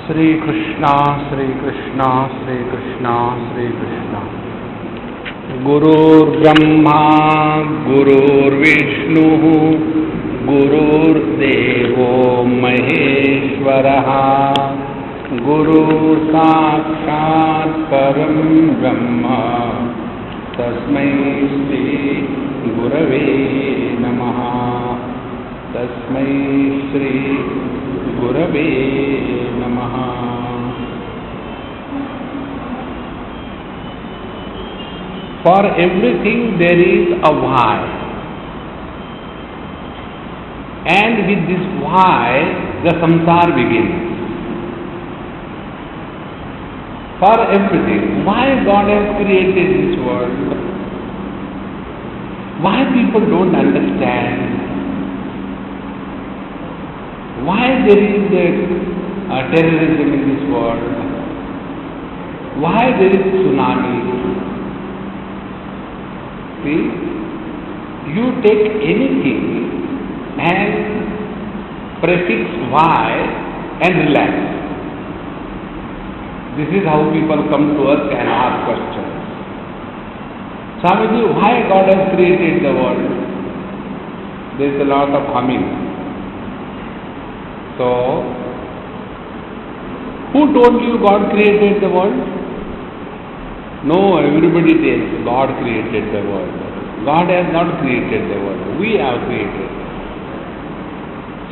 Shri Krishna, Shri Krishna, Shri Krishna, Shri Krishna. Gurur Brahma, Gurur Vishnu, Gurur Devo Maheshwaraha, Gurur Sakshat Param Brahma, Tasmai Shri Gurave Namaha, Tasmai Shri Gurave Namaha. For everything there is a why, and with this why the samsara begins. For everything, why God has created this world? Why people don't understand? Why there is terrorism in this world? Why there is tsunami? See, you take anything and prefix why and relax. This is how people come to us and ask questions. Swamiji, why God has created the world? There is a lot of humming. So, who told you God created the world? No, everybody says God created the world. God has not created the world. We have created.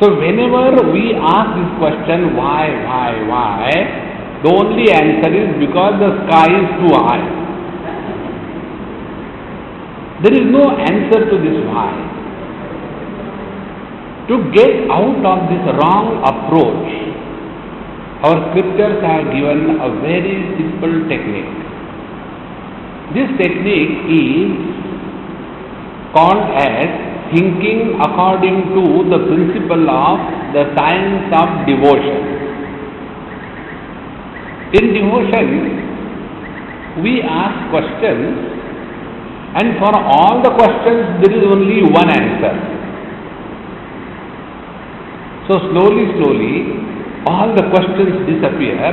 So, whenever we ask this question, why, the only answer is because the sky is too high. There is no answer to this why. To get out of this wrong approach, our scriptures have given a very simple technique. This technique is called as thinking according to the principle of the science of devotion. In devotion, we ask questions, and for all the questions there is only one answer. So slowly, all the questions disappear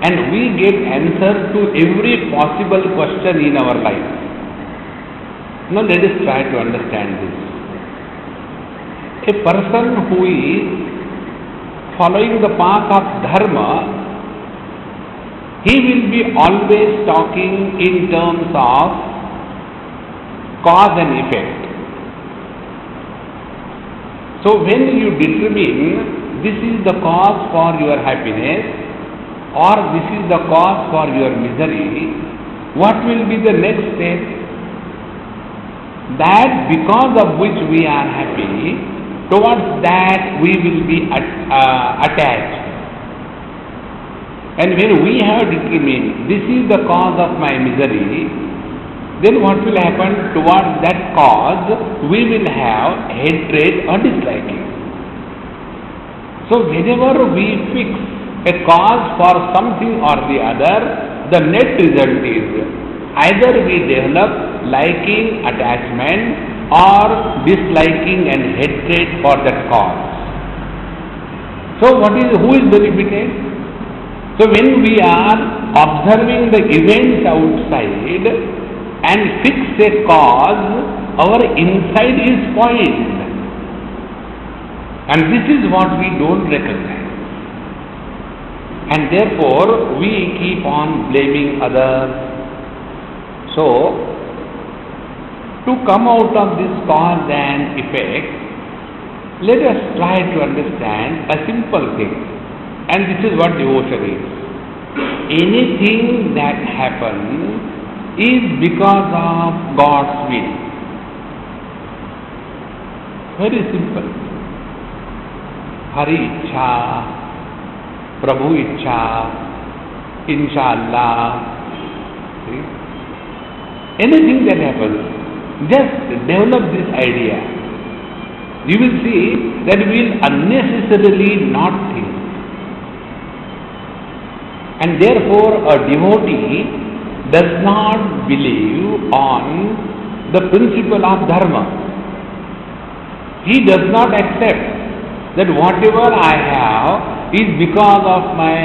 and we get answer to every possible question in our life. Now let us try to understand this. A person who is following the path of dharma, he will be always talking in terms of cause and effect. So when you determine this is the cause for your happiness or this is the cause for your misery, what will be the next step? That because of which we are happy, towards that we will be attached. And when we have determined this is the cause of my misery, then what will happen? Towards that cause, we will have hatred or disliking. So whenever we fix a cause for something or the other, the net result is either we develop liking, attachment, or disliking and hatred for that cause. So who is benefited? So when we are observing the events outside, and fix a cause, our inside is spoiled. And this is what we don't recognize. And therefore, we keep on blaming others. So, to come out of this cause and effect, let us try to understand a simple thing. And this is what devotion is. Anything that happens is because of God's will. Very simple. Hari Ichha, Prabhu Ichha, Inshallah. See? Anything that happens, just develop this idea. You will see that we will unnecessarily not think. And therefore a devotee does not believe on the principle of dharma. He does not accept that whatever I have is because of my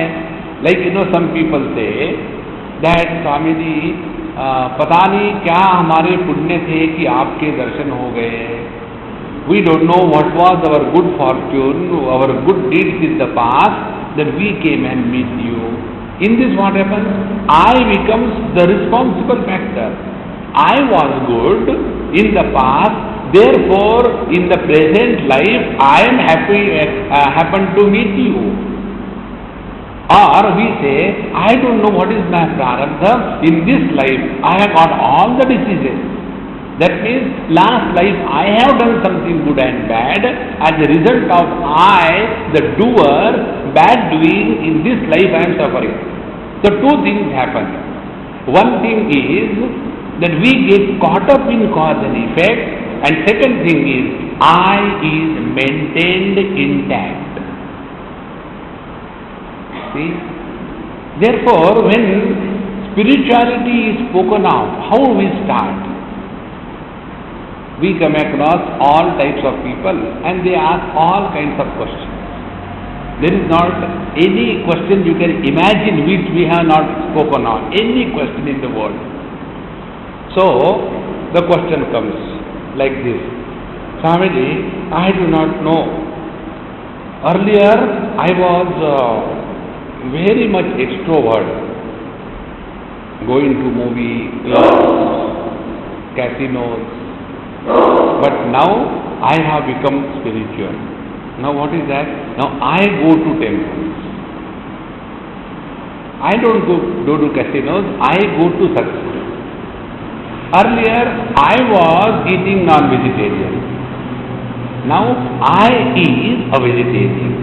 Like some people say that Swami ji, पता नहीं क्या हमारे पुण्य थे कि आपके दर्शन हो गए. We don't know what was our good fortune, our good deeds in the past, that we came and meet you. In this what happens? I becomes the responsible factor. I was good in the past, therefore in the present life I am happy, happen to meet you. Or we say, I don't know what is my prarabdha, in this life I have got all the diseases. That means last life I have done something good and bad. As a result of I, the doer, bad doing, in this life I am suffering. So two things happen. One thing is that we get caught up in cause and effect, and second thing is I is maintained intact. See? Therefore, when spirituality is spoken of, how we start? We come across all types of people and they ask all kinds of questions. There is not any question you can imagine which we have not spoken on, any question in the world. So, the question comes like this: Swamiji, I do not know. Earlier, I was very much extrovert, going to movie clubs, casinos, but now I have become spiritual. Now what is that? Now I go to temples. I don't go to casinos, I go to satsang. Earlier I was eating non-vegetarian. Now I is a vegetarian.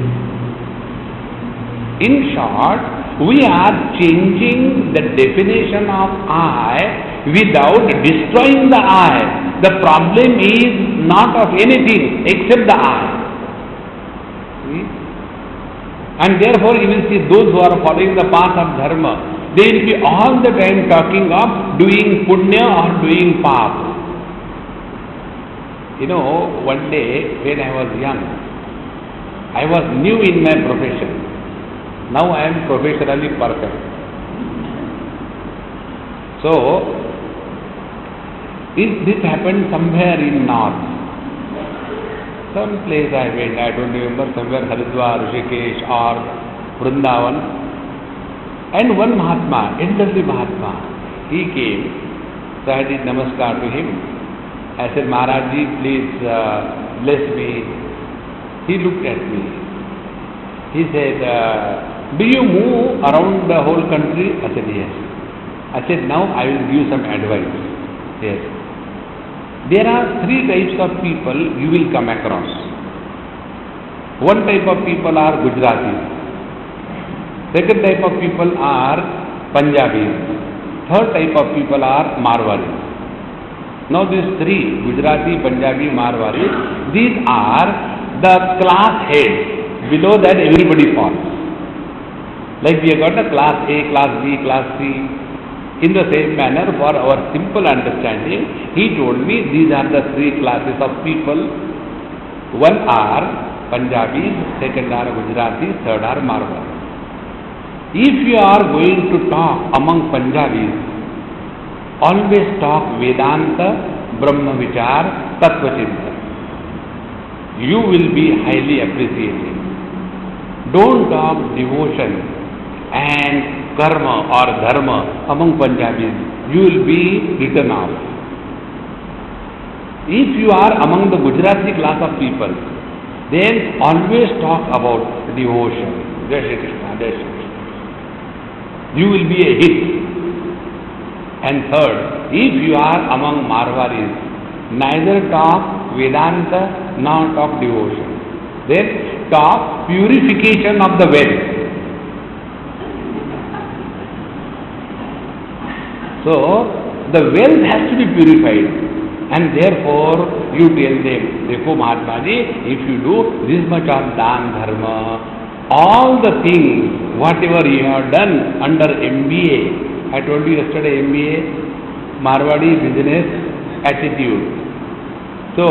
In short, we are changing the definition of I without destroying the I. The problem is not of anything except the I. See? And therefore you will see those who are following the path of dharma, they will be all the time talking of doing punya or doing pap. One day when I was young, I was new in my profession. Now I am professionally perfect. So, this happened somewhere in north. Some place I went, I don't remember, somewhere Haridwar, Rishikesh or Vrindavan. And one Mahatma, elderly Mahatma, he came. So I did namaskar to him. I said, Maharaj ji, please bless me. He looked at me. He said, do you move around the whole country? I said, yes. I said, now I will give some advice. Yes. There are three types of people you will come across. One type of people are Gujaratis. Second type of people are Punjabis. Third type of people are Marwaris. Now these three, Gujarati, Punjabi, Marwaris, these are the class heads. Below that everybody falls. Like we have got a class A, class B, class C. In the same manner, for our simple understanding, he told me these are the three classes of people. One are Punjabis, second are Gujaratis, third are Marwaris. If you are going to talk among Punjabis, always talk Vedanta, Brahma Vichar, Tattva Chintan. You will be highly appreciated. Don't talk devotion and karma or dharma among Punjabis. You will be written off. If you are among the Gujarati class of people, then always talk about devotion. Jai Shri Krishna, Jai Shri Krishna. You will be a hit. And third, if you are among Marwaris, neither talk Vedanta nor talk devotion. Then talk purification of the well. So, the wealth has to be purified, and therefore you tell them, Dekho Mahatma Ji, if you do this much of dan dharma, all the things, whatever you have done under MBA, I told you yesterday MBA, Marwadi business attitude. So,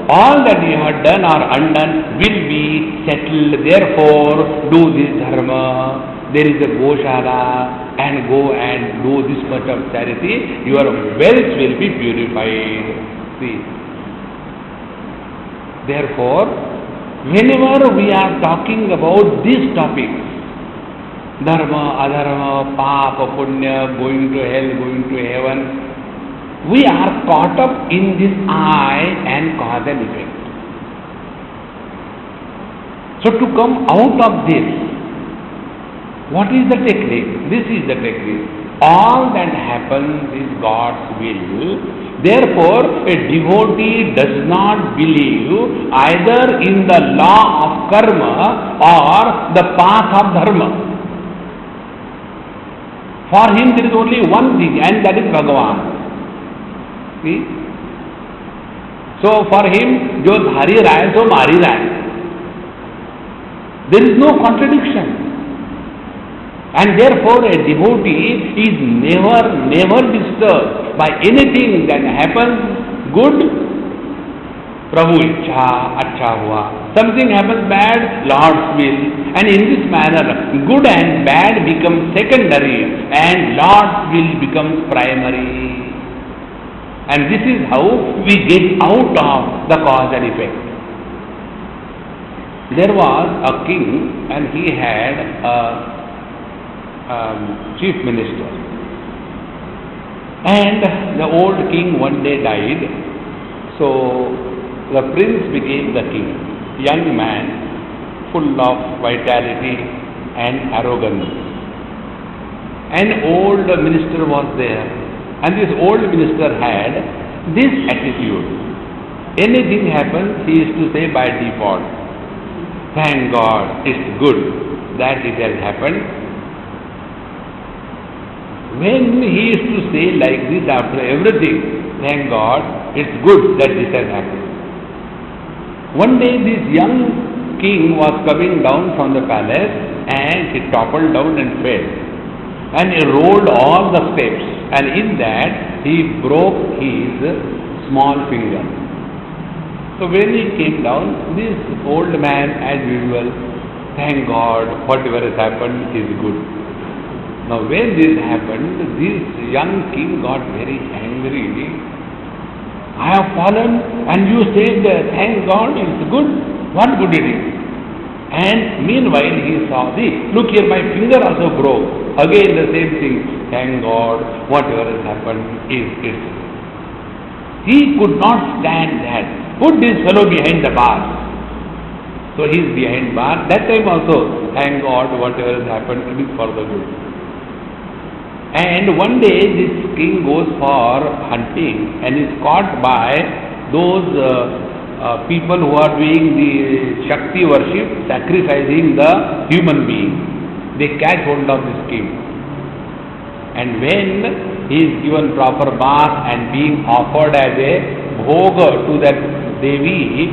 all that you have done or undone will be settled, therefore do this dharma. there is a Goshala and go and do this much of charity, your wealth will be purified. See. Therefore, whenever we are talking about these topics, dharma, adharma, papa, punya, going to hell, going to heaven, we are caught up in this I and cause and effect. So to come out of this, what is the technique? This is the technique. All that happens is God's will. Therefore, a devotee does not believe either in the law of karma or the path of dharma. For him there is only one thing, and that is Bhagavan. See? So for him, jo dhari raha hai, so mari raha hai. There is no contradiction. And therefore a devotee is never disturbed by anything that happens good, Prabhu Ichha, Acha hua. Something happens bad, Lord's will. And in this manner, good and bad become secondary and Lord's will becomes primary. And this is how we get out of the cause and effect. There was a king and he had a chief minister. And the old king one day died. So the prince became the king. Young man, full of vitality and arrogance. An old minister was there. And this old minister had this attitude. Anything happens, he used to say by default, thank God, it's good that it has happened. When he used to say like this after everything, thank God, it's good that this has happened. One day this young king was coming down from the palace and he toppled down and fell. And he rolled all the steps, and in that he broke his small finger. So when he came down, this old man as usual, thank God, whatever has happened is good. Now when this happened, this young king got very angry. I have fallen and you said, thank God, it's good. What good it is? And meanwhile he saw, see, look here, my finger also broke. Again the same thing, thank God, whatever has happened is it. He could not stand that. Put this fellow behind the bar. So he is behind bar. That time also, thank God, whatever has happened, it is for the good. And one day this king goes for hunting and is caught by those people who are doing the Shakti worship, sacrificing the human being. They catch hold of this king. And when he is given proper bath and being offered as a bhoga to that Devi,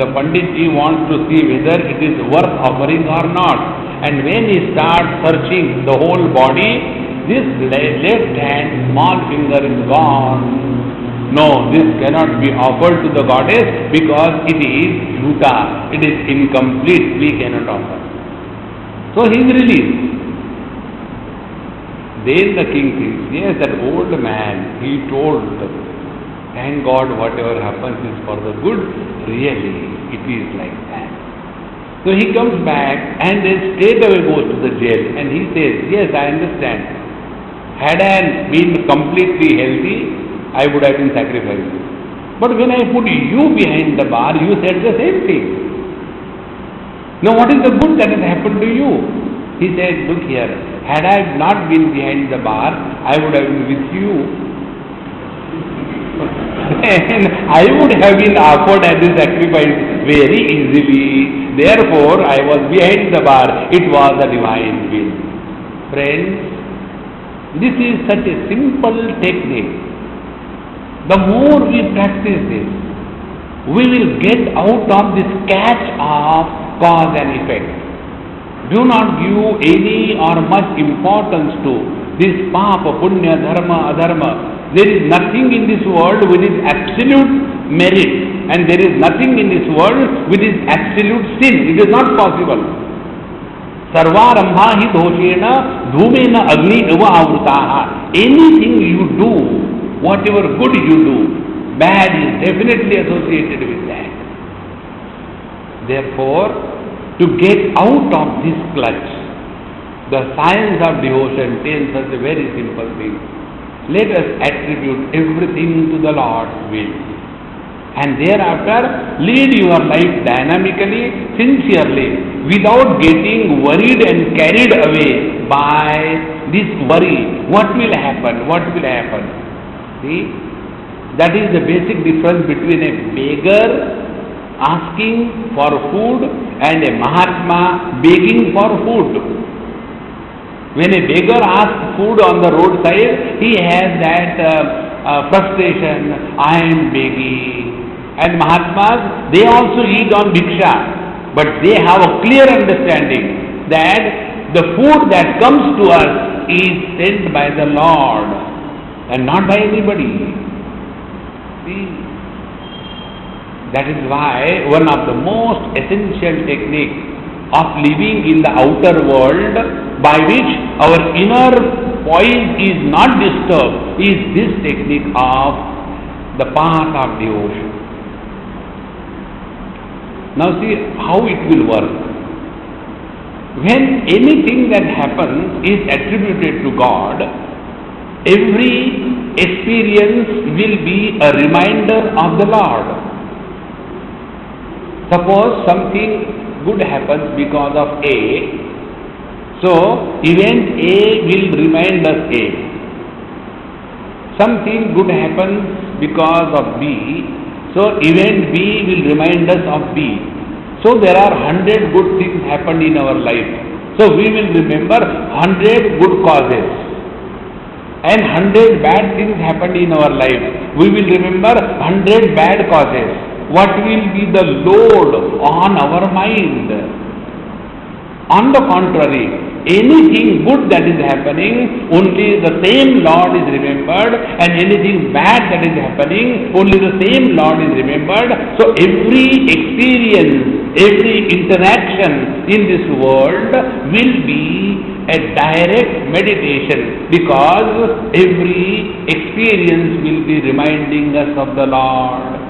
the Panditji wants to see whether it is worth offering or not. And when he starts searching the whole body, this left hand, small finger is gone. No, this cannot be offered to the goddess because it is jhuta, it is incomplete, we cannot offer. So he is released. Then the king thinks, yes, that old man, he told, thank God whatever happens is for the good. Really, it is like that. So he comes back and then straight away goes to the jail and he says, yes, I understand. Had I been completely healthy, I would have been sacrificed. But when I put you behind the bar, you said the same thing. Now what is the good that has happened to you? He said, look here, had I not been behind the bar, I would have been with you. And I would have been offered as a sacrifice very easily. Therefore, I was behind the bar. It was the divine will. Friends, this is such a simple technique. The more we practice this, we will get out of this catch of cause and effect. Do not give any or much importance to this papa, punya, dharma, adharma. There is nothing in this world which is absolute merit, and there is nothing in this world which is absolute sin. It is not possible. Sarvarambha hi doshena dhumena agni eva avrutaha. Anything you do, whatever good you do, bad is definitely associated with that. Therefore, to get out of this clutch, the science of devotion tells us a very simple thing. Let us attribute everything to the Lord's will. And thereafter, lead your life dynamically, sincerely, without getting worried and carried away by this worry. What will happen? What will happen? See? That is the basic difference between a beggar asking for food and a Mahatma begging for food. When a beggar asks food on the roadside, he has that frustration, I am begging. And Mahatmas, they also eat on Bhiksha, but they have a clear understanding that the food that comes to us is sent by the Lord and not by anybody. See? That is why one of the most essential techniques of living in the outer world, by which our inner poise is not disturbed, is this technique of the path of devotion. Now see how it will work. When anything that happens is attributed to God, every experience will be a reminder of the Lord. Suppose something good happens because of A, so event A will remind us A. Something good happens because of B, so event B will remind us of B. So there are 100 good things happened in our life. So we will remember 100 good causes. And 100 bad things happened in our life. We will remember 100 bad causes. What will be the load on our mind? On the contrary, anything good that is happening, only the same Lord is remembered, and anything bad that is happening, only the same Lord is remembered. So every experience, every interaction in this world will be a direct meditation, because every experience will be reminding us of the Lord.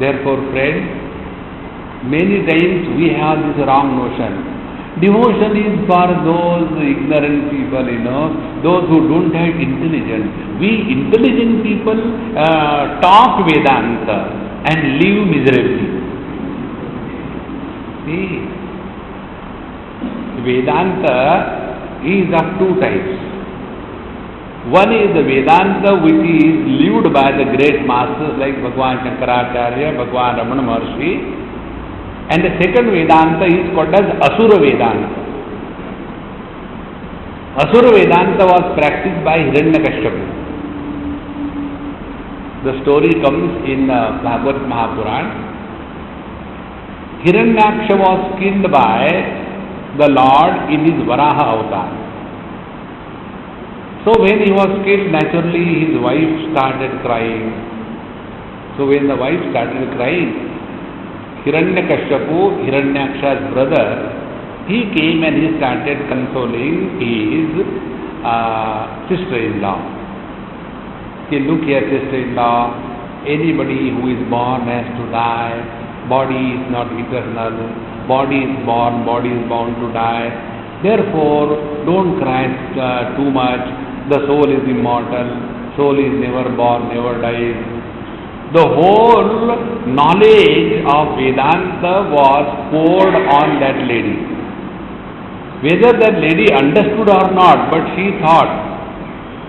Therefore, friends, many times we have this wrong notion. Devotion is for those ignorant people, those who don't have intelligence. We intelligent people talk Vedanta and live miserably. See, Vedanta is of two types. One is the Vedanta which is lived by the great masters like Bhagwan Shankaracharya, Bhagwan Ramana Maharshi, and the second Vedanta is called as Asura Vedanta. Asura Vedanta was practiced by Hiranyakashipu. The story comes in Bhagavad Mahapuran. Hiranyaksha was killed by the Lord in his Varaha avatar. So when he was killed, naturally his wife started crying. So when the wife started crying, Hiranyakashipu, Hiranyaksha's brother, he came and he started consoling his sister-in-law. Okay, look here, sister-in-law, anybody who is born has to die. Body is not eternal. Body is born, body is bound to die. Therefore, don't cry too much. The soul is immortal. Soul is never born, never dies. The whole knowledge of Vedanta was poured on that lady. Whether that lady understood or not, but she thought,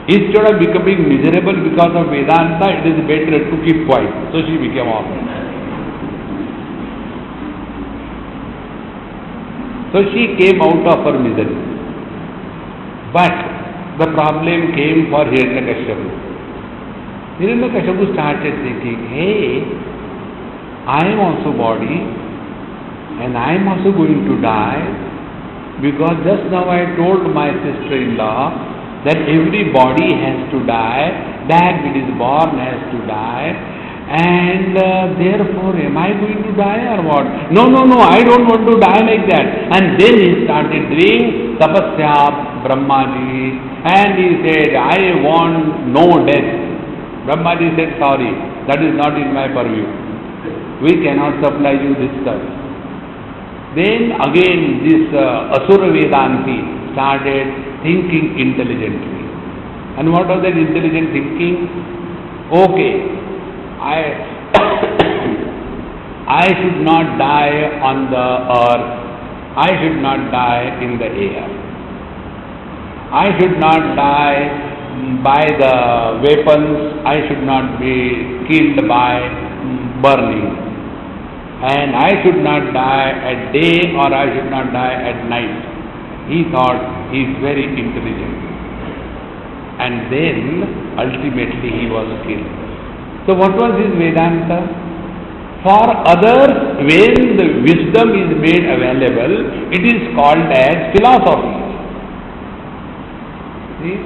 instead of becoming miserable because of Vedanta, it is better to keep quiet. So she became off. So she came out of her misery. But the problem came for Hiranyakashipu. Hiranyakashipu started thinking, hey, I am also body and I am also going to die, because just now I told my sister-in-law that every body has to die, that which is born has to die, And therefore, am I going to die or what? No, no, no, I don't want to die like that. And then he started doing tapasya, Brahmaji, and he said, I want no death. Brahmaji said, sorry, that is not in my purview. We cannot supply you this stuff. Then again this Asura Vedanti started thinking intelligently. And what was that intelligent thinking? Okay, I should not die on the earth. I should not die in the air. I should not die by the weapons. I should not be killed by burning. And I should not die at day or I should not die at night. He thought he is very intelligent. And then ultimately he was killed. So what was his Vedanta? For others, when the wisdom is made available, it is called as philosophy. See?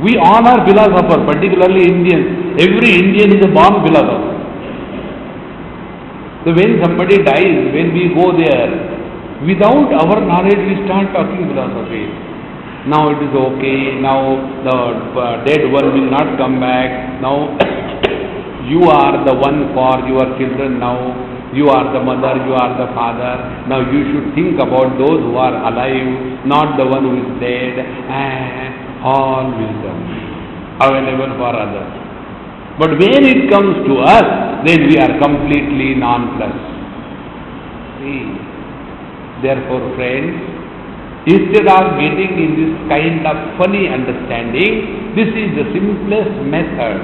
We honor philosophers, particularly Indians. Every Indian is a born philosopher. So when somebody dies, when we go there, without our knowledge we start talking philosophy. Now it is okay, now the dead one will not come back, now you are the one for your children now, you are the mother, you are the father, now you should think about those who are alive, not the one who is dead, and all wisdom available for others. But when it comes to us, then we are completely nonplussed. See, therefore friends, instead of getting in this kind of funny understanding, this is the simplest method,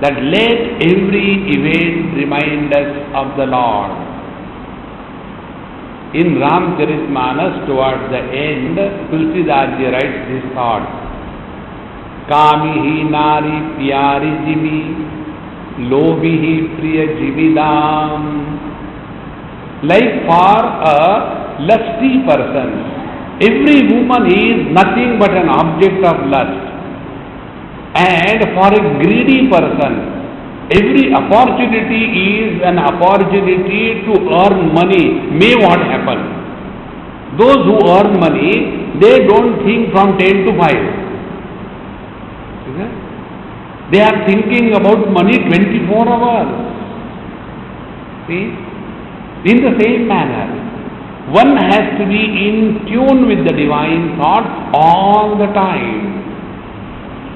that let every event remind us of the Lord. In Ramcharitmanas, towards the end, Tulsidas writes this thought: Kamihi nari pyari jimi, lobihi priya jividam. Like for a lusty person, every woman is nothing but an object of lust. And for a greedy person, every opportunity is an opportunity to earn money. May what happen? Those who earn money, they don't think from 10 to 5. They are thinking about money 24 hours. See? In the same manner, one has to be in tune with the divine thought all the time.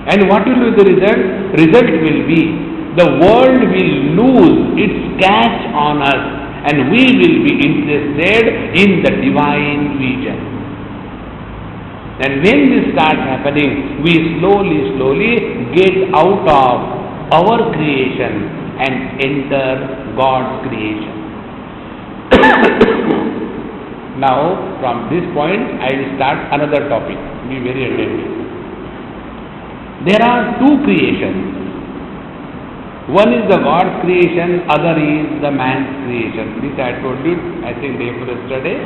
And what will be the result? Result will be the world will lose its catch on us and we will be interested in the divine vision. And when this starts happening, we slowly get out of our creation and enter God's creation. Now, from this point, I will start another topic. Be very attentive. There are two creations. One is the God's creation, other is the man's creation. This I told you, I think day before yesterday.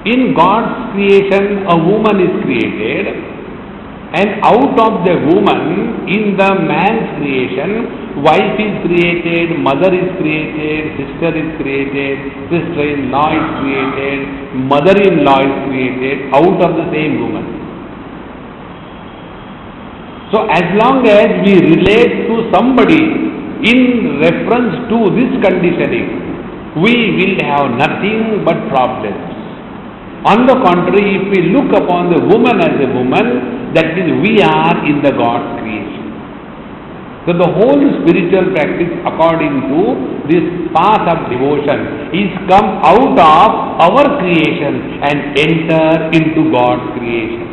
In God's creation, a woman is created, and out of the woman, in the man's creation, wife is created, mother is created, sister is created, sister-in-law is created, mother-in-law is created, out of the same woman. So as long as we relate to somebody in reference to this conditioning, we will have nothing but problems. On the contrary, if we look upon the woman as a woman, that means we are in the God's creation. So the whole spiritual practice according to this path of devotion is come out of our creation and enter into God's creation.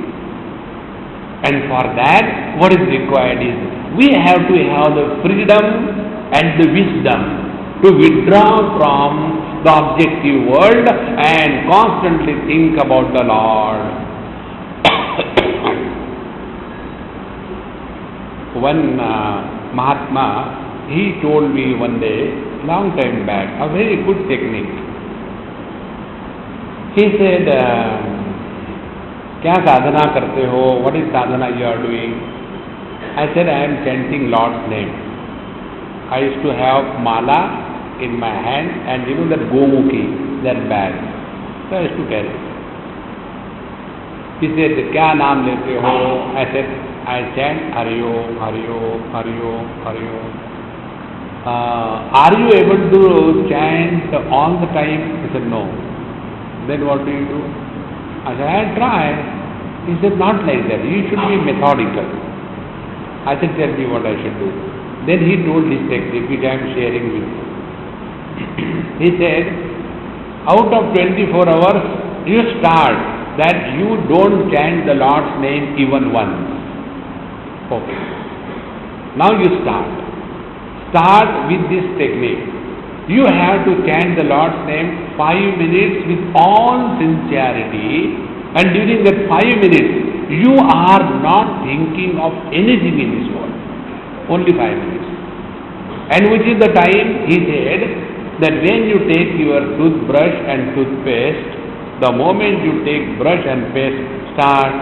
And for that, what is required is, we have to have the freedom and the wisdom to withdraw from the objective world and constantly think about the Lord. One Mahatma, he told me one day, long time back, a very good technique. He said, क्या साधना करते हो? What is sadhana you are doing? I said, I am chanting Lord's name. I used to have mala in my hand and you know that gomukhi, that bag. So I used to carry. He said, क्या नाम लेते हो? I said, I chant Hari Om, Hari Om, Hari Om, Hari Om. Are you able to chant all the time? He said, no. Then what do you do? I said, I try. He said, not like that. You should be methodical. I said, tell me what I should do. Then he told his technique, which I am sharing with you. He said, out of 24 hours, you start that you don't chant the Lord's name even once. Okay. Now you start. Start with this technique. You have to chant the Lord's name 5 minutes with all sincerity, and during that 5 minutes, you are not thinking of anything in this world. Only 5 minutes. And which is the time, he said, that when you take your toothbrush and toothpaste, the moment you take brush and paste, start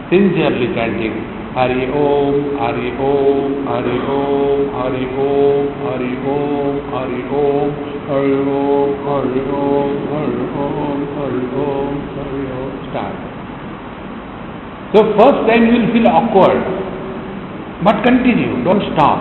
sincerely chanting Hari Om, Hari Om, Hari Om, Hari Om, Hari Om, Hari Om, Hari Om, Hari Om, Hari Om, Hari Om, Hari Om. Start. So first time you will feel awkward, but continue, don't stop.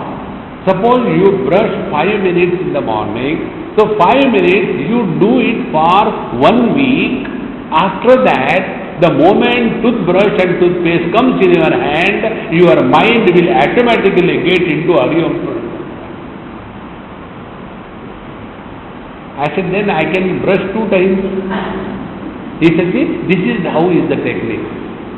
Suppose you brush 5 minutes in the morning, so 5 minutes you do it for 1 week. After that, the moment toothbrush and toothpaste comes in your hand, your mind will automatically get into Hari Om. I said, then I can brush 2 times. He said, see, this is how is the technique.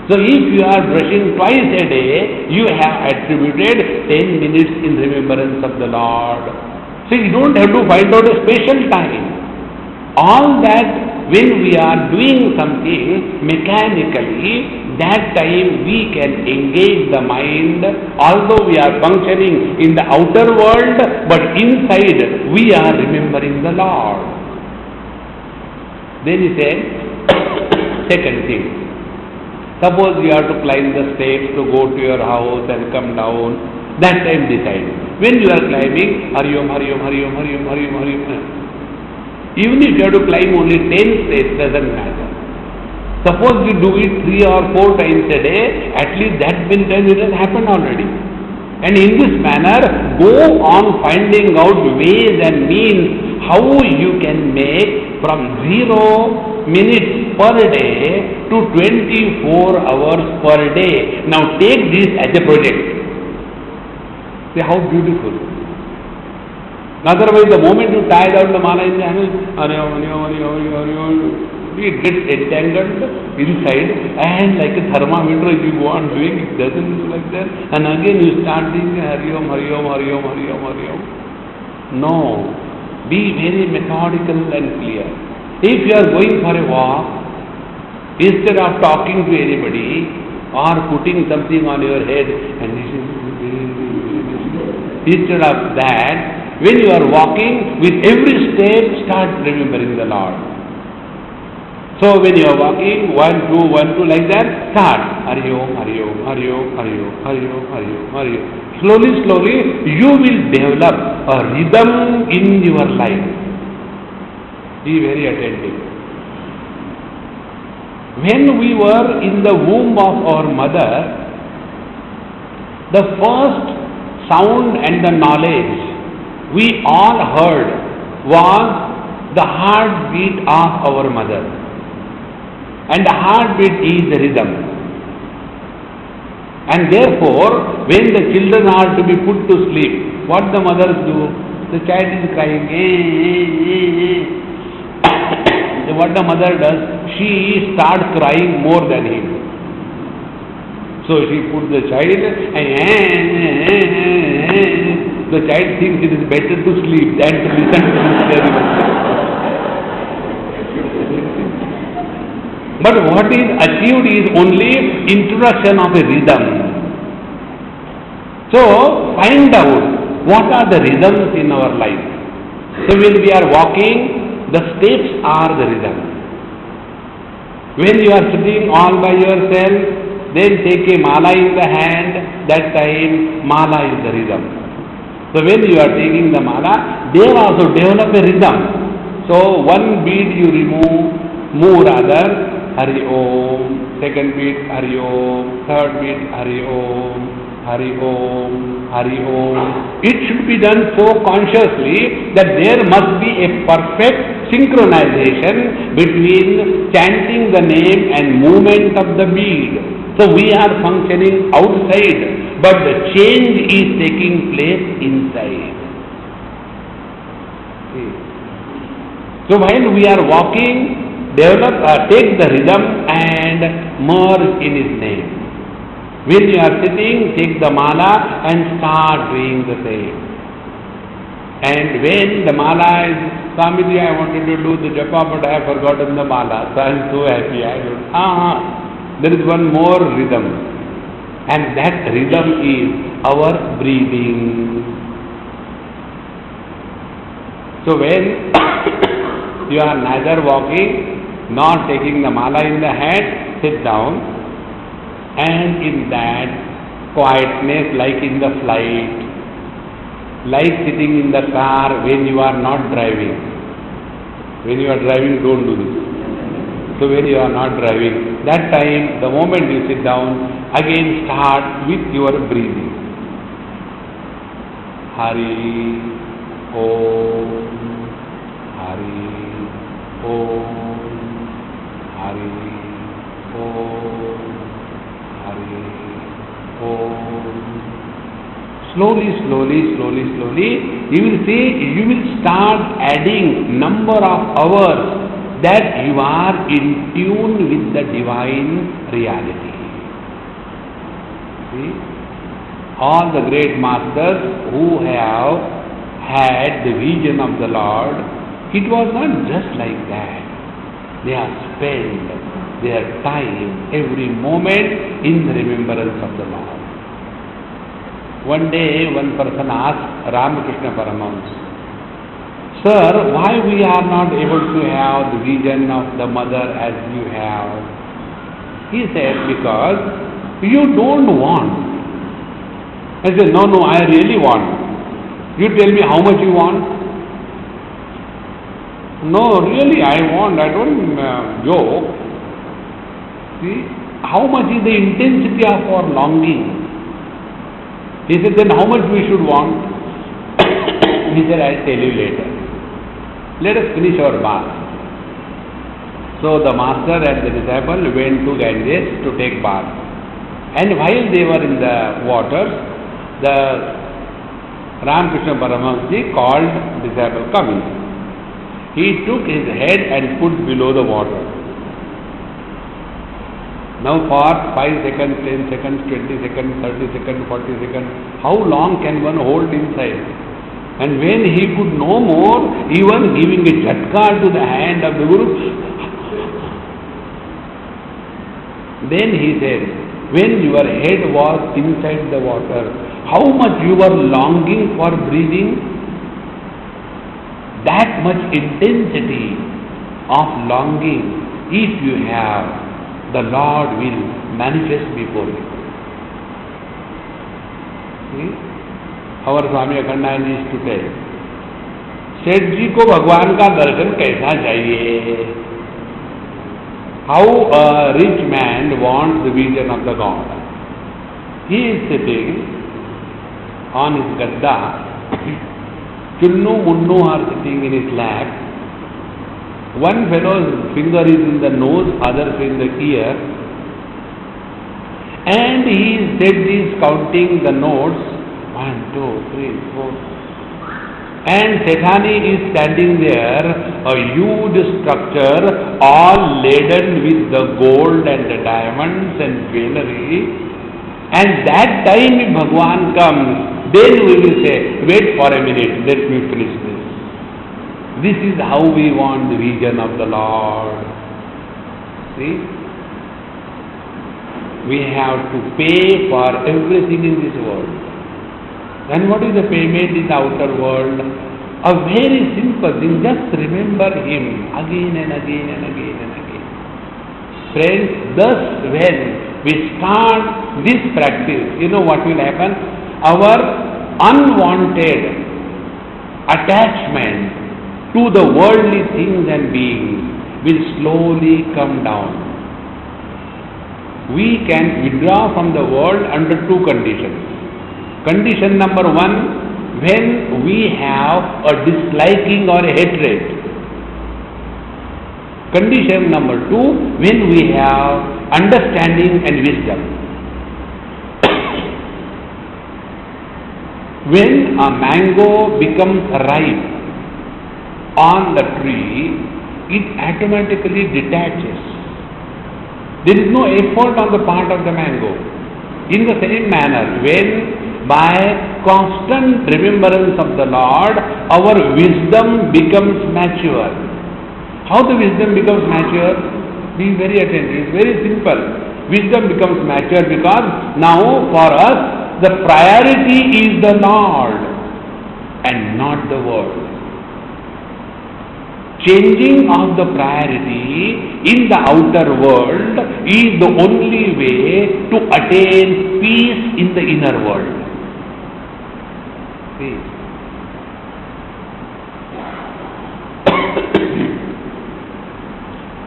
So if you are brushing twice a day, you have attributed 10 minutes in remembrance of the Lord. So you don't have to find out a special time. All that when we are doing something mechanically, that time we can engage the mind, although we are functioning in the outer world, but inside we are remembering the Lord. Then he said, second thing, suppose you have to climb the steps to go to your house and come down, that time decide. When you are climbing, Hari Om, Hari Om, Hari Om, Hari Om, Hari Om, Hari Om. Even if you have to climb only 10 steps, doesn't matter. Suppose you do it 3 or 4 times a day, at least that many times it has happened already. And in this manner, go on finding out ways and means how you can make from 0 minutes per day to 24 hours per day. Now take this as a project. See how beautiful. Otherwise, the moment you tie down the mala in the hand, it gets entangled inside, and like a thermometer, you go on doing it, doesn't do like that. And again you start thinking Hari Om, Hari Om, Hari Om, Hari Om, Hari Om. No. Be very methodical and clear. If you are going for a walk, instead of talking to anybody or putting something on your head, and instead of that, when you are walking, with every step, start remembering the Lord. So when you are walking, 1, 2, 1, 2, like that, start Hari Om, Hari Om, Hari Om, Hari Om, Hari Om, Hari Om, Hari Om. Slowly, slowly, you will develop a rhythm in your life. Be very attentive. When we were in the womb of our mother, the first sound and the knowledge we all heard was the heartbeat of our mother. And the heartbeat is the rhythm. And therefore, when the children are to be put to sleep, what the mothers do? The child is crying. What the mother does? She starts crying more than him. So she puts the child and the child thinks it is better to sleep than to listen to this terrible. But what is achieved is only introduction of a rhythm. So find out what are the rhythms in our life. So when we are walking, the steps are the rhythm. When you are sitting all by yourself, then take a mala in the hand, that time mala is the rhythm. So when you are taking the mala, they have also developed a rhythm. So one bead you move rather, Hari Om, second beat Hari Om, third beat Hari Om, Hari Om, Hari Om. It should be done so consciously that there must be a perfect synchronization between chanting the name and movement of the bead. So we are functioning outside, but the change is taking place inside. So while we are walking, take the rhythm and merge in His name. When you are sitting, take the mala and start doing the same. And when the mala is, Swamiji, I wanted to do the japa, but I have forgotten the mala, so I am so happy. There is one more rhythm, and that rhythm is our breathing. So when you are neither walking nor taking the mala in the hand, sit down, and in that quietness, like in the flight, like sitting in the car when you are not driving. When you are driving, don't do this. So when you are not driving, that time, the moment you sit down, again start with your breathing. Hari Om, Hari Om, Hari Om, Hari Om. Slowly, you will see, you will start adding number of hours that you are in tune with the divine reality. See? All the great masters who have had the vision of the Lord, it was not just like that. They have spent their time, every moment, in the remembrance of the Lord. One day, one person asked Ramakrishna Paramahamsa, Sir, why we are not able to have the vision of the mother as you have? He said, because you don't want. I said, no, I really want. You tell me how much you want. No, really I want. I don't joke. See, how much is the intensity of our longing? He said, then how much we should want? He said, I'll tell you later. Let us finish our bath. So the master and the disciple went to Ganges to take bath. And while they were in the water, the Ramakrishna Paramahamsa called disciple, come in. He took his head and put below the water. Now for 5 seconds, 10 seconds, 20 seconds, 30 seconds, 40 seconds, how long can one hold inside? And when he could no more, even giving a jhatka to the hand of the Guru, then he said, when your head was inside the water, how much you were longing for breathing? That much intensity of longing, if you have, the Lord will manifest before you. See? Our Swami Akhandanand used to tell, सेठ जी को भगवान का दर्शन कैसा चाहिए? How a rich man wants the vision of the God. He is sitting on his gadda, Chunnu Munnu are sitting in his lap. One fellow's finger is in the nose, other in the ear, and he is counting the notes, 1, 2, 3, 4. And Sethani is standing there, a huge structure, all laden with the gold and the diamonds and jewelry. And that time if Bhagwan comes, then we will say, wait for a minute, let me finish this. This is how we want the vision of the Lord. See? We have to pay for everything in this world. And what is the payment in the outer world? A very simple thing, just remember Him again and again and again and again. Friends, thus when we start this practice, you know what will happen? Our unwanted attachment to the worldly things and beings will slowly come down. We can withdraw from the world under two conditions. Condition number one, when we have a disliking or a hatred. Condition number two, when we have understanding and wisdom. When a mango becomes ripe on the tree, it automatically detaches. There is no effort on the part of the mango. In the same manner, when by constant remembrance of the Lord, our wisdom becomes mature. How the wisdom becomes mature? Be very attentive. It's very simple. Wisdom becomes mature because now for us the priority is the Lord and not the world. Changing of the priority in the outer world is the only way to attain peace in the inner world. See?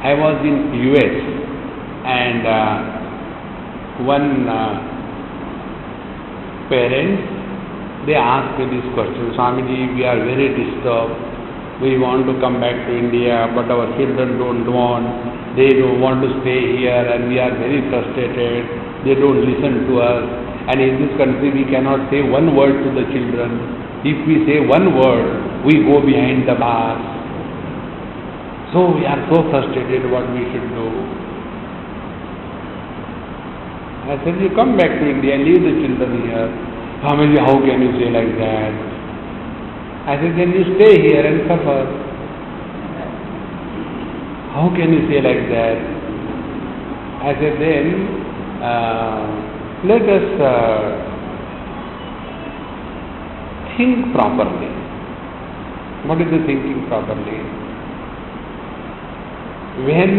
I was in US and one parent, they asked me this question, Swamiji, we are very disturbed. We want to come back to India, but our children don't want. They don't want to stay here, and we are very frustrated. They don't listen to us. And in this country, we cannot say one word to the children. If we say one word, we go behind the bars. So we are so frustrated. What we should do? I said, you come back to India, leave the children here. Swamiji, how can you say like that? I said, then you stay here and suffer. How can you say like that? I said, then let us think properly. What is the thinking properly? When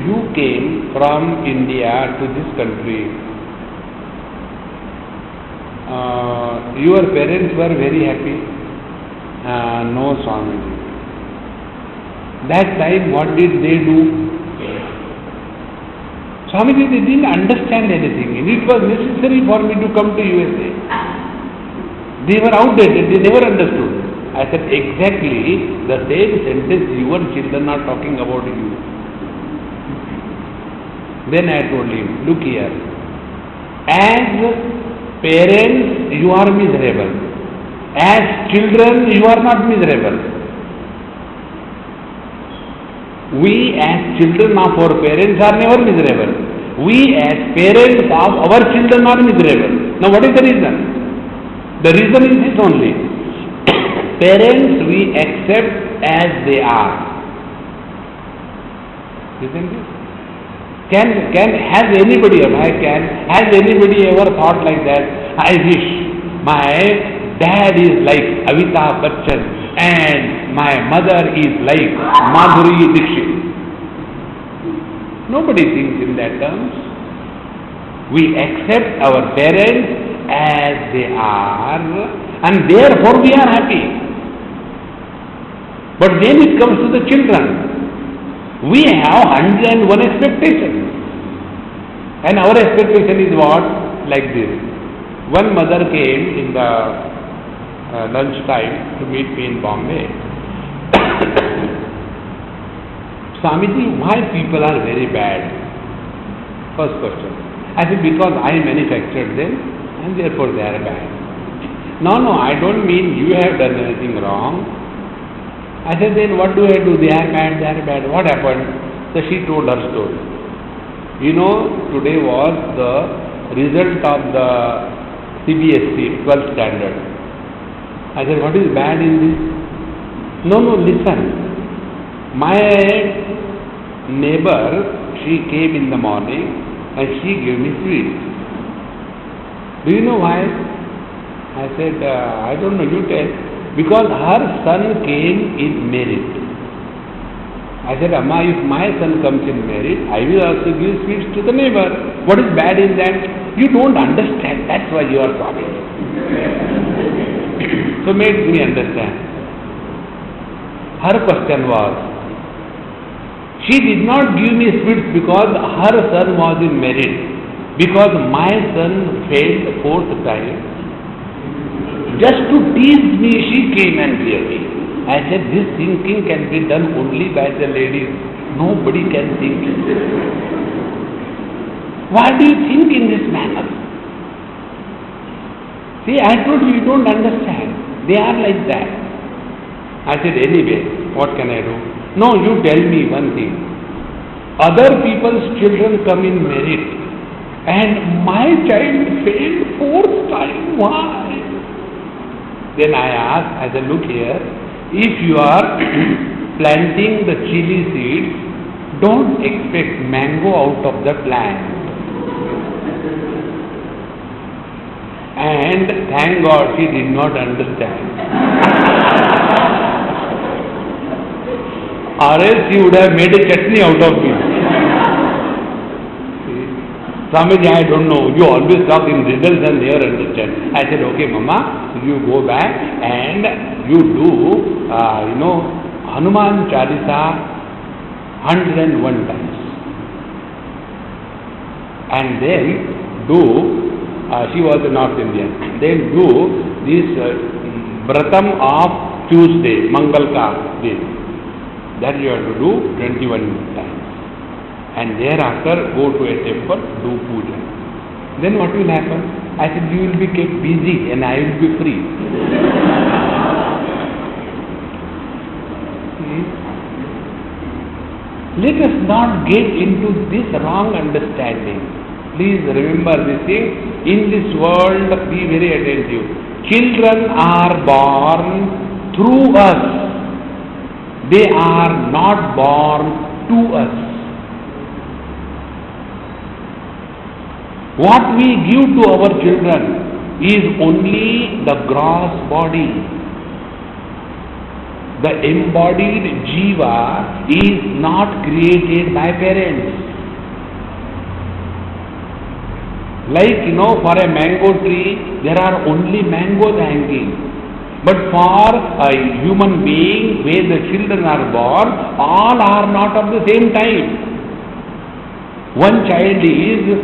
you came from India to this country, your parents were very happy. No, Swamiji. That time, what did they do? Swamiji, they didn't understand anything. And it was necessary for me to come to USA. They were outdated. They never understood. I said, exactly the same sentence your children are talking about you. Then I told him, look here. As parents, you are miserable. As children, you are not miserable. We as children of our parents are never miserable. We as parents of our children are miserable. Now what is the reason? The reason is this only. Parents we accept as they are. Isn't it? Has anybody ever thought like that? I wish my dad is like Amitabh Bachchan and my mother is like Madhuri Dixit. Nobody thinks in that terms. We accept our parents as they are and therefore we are happy. But when it comes to the children, we have 101 expectations. And our expectation is what? Like this. One mother came in the lunchtime to meet me in Bombay. Swamiji, why people are very bad? First question. I said, because I manufactured them and therefore they are bad. No, I don't mean you have done anything wrong. I said, then what do I do? They are bad. What happened? So she told her story. You know, today was the result of the CBSE 12th standard. I said, what is bad in this? No, listen. My neighbor, she came in the morning and she gave me sweets. Do you know why? I said, I don't know, you tell. Because her son came in merit. I said, Amma, if my son comes in merit, I will also give sweets to the neighbor. What is bad in that? You don't understand. That's why you are talking. So make me understand. Her question was, she did not give me sweets because her son was in merit. Because my son failed fourth time. Just to tease me, she came and gave me. I said, this thinking can be done only by the ladies. Nobody can think in this way. Why do you think in this manner? See, I told you, you don't understand. They are like that. I said, anyway, what can I do? No, you tell me one thing. Other people's children come in merit, and my child failed fourth time. Why? Then I asked, I said, look here, if you are planting the chili seeds, don't expect mango out of the plant. And thank God she did not understand. Or else she would have made a chutney out of me. Swamiji, I don't know. You always talk in riddles and never understand. I said, okay, Mama, you go back and you do, Hanuman Chalisa 101 times. And then do, she was a North Indian, then do this Vratam of Tuesday, Mangalka day. That you have to do 21 times. And thereafter go to a temple, do puja. Then what will happen? I said, you will be kept busy and I will be free. Let us not get into this wrong understanding. Please remember this thing. In this world, be very attentive. Children are born through us. They are not born to us. What we give to our children is only the gross body. The embodied jiva is not created by parents. Like, for a mango tree, there are only mangoes hanging. But for a human being, where the children are born, all are not of the same time. One child is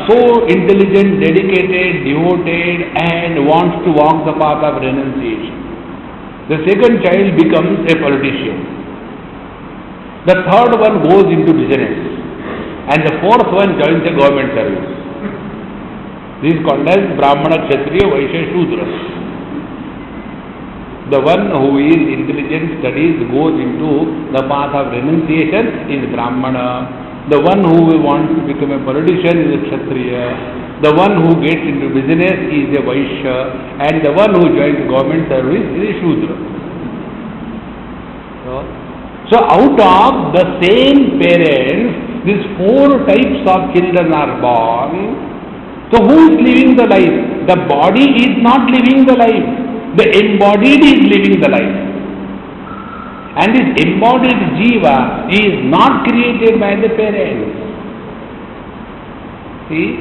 so intelligent, dedicated, devoted, and wants to walk the path of renunciation. The second child becomes a politician. The third one goes into business. And the fourth one joins a government service. This is called as Brahmana, Kshatriya, Vaishya, Shudra. The one who is intelligent, studies, goes into the path of renunciation is Brahmana. The one who wants to become a politician is a Kshatriya. The one who gets into business is a Vaishya. And the one who joins government service is a Shudra. So out of the same parents, these four types of children are born. So who is living the life? The body is not living the life. The embodied is living the life. And this embodied jiva is not created by the parents. See?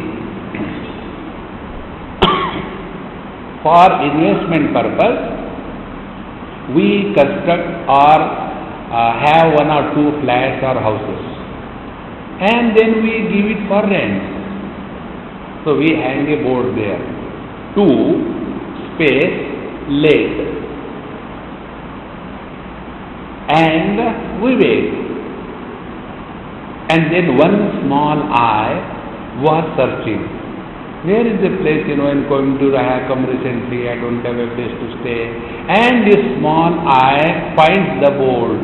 For investment purpose, we construct or have one or two flats or houses. And then we give it for rent. So we hang a board there. 2 space let. And we wait. And then one small eye was searching. Where is the place, in Coimbatore, I have come recently, I don't have a place to stay. And this small eye finds the board,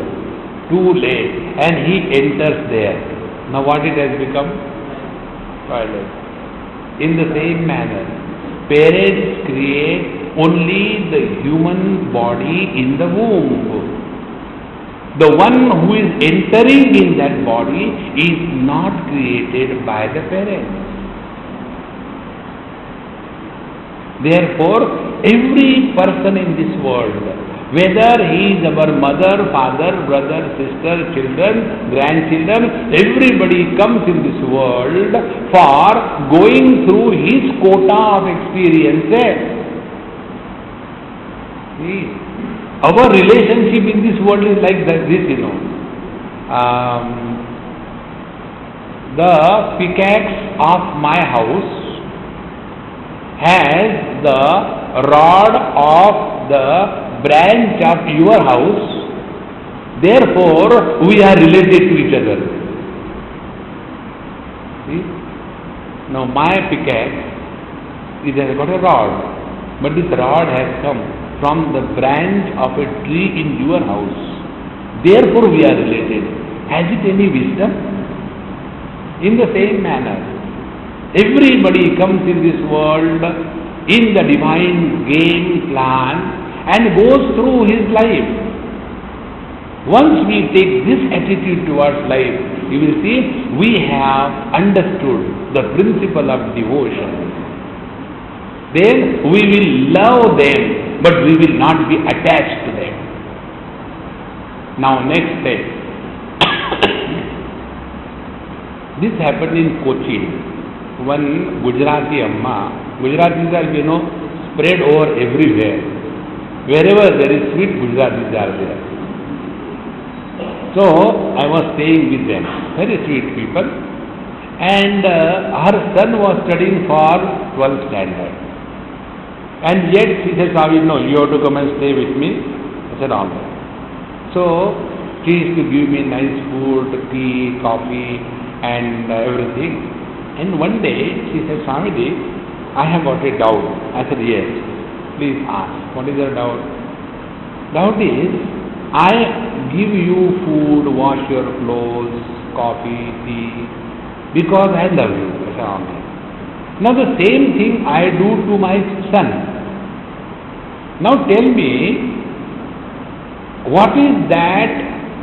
too late, and he enters there. Now what it has become? Toilet. In the same manner, parents create only the human body in the womb. The one who is entering in that body is not created by the parents. Therefore, every person in this world, whether he is our mother, father, brother, sister, children, grandchildren, everybody comes in this world for going through his quota of experiences. See, our relationship in this world is like this, the pickaxe of my house has the rod of the branch of your house, therefore we are related to each other. See? Now my pickaxe, it has got a rod, but this rod has come from the branch of a tree in your house, therefore we are related. Has it any wisdom? In the same manner, everybody comes in this world in the divine game plan and goes through his life. Once we take this attitude towards life, you will see we have understood the principle of devotion. Then we will love them, but we will not be attached to them. Now next step. This happened in Cochin. One Gujarati Amma, Gujaratis are, spread over everywhere. Wherever there is sweet, Gujaratis are there. So I was staying with them, very sweet people. And her son was studying for 12th standard. And yet she said, Swami, no, you have to come and stay with me. I said, all right. So she used to give me nice food, tea, coffee, and everything. And one day she said, Swamiji, I have got a doubt. I said, yes, please ask. What is your doubt? Doubt is, I give you food, wash your clothes, coffee, tea, because I love you. I said, okay. Now the same thing I do to my son. Now tell me, what is that,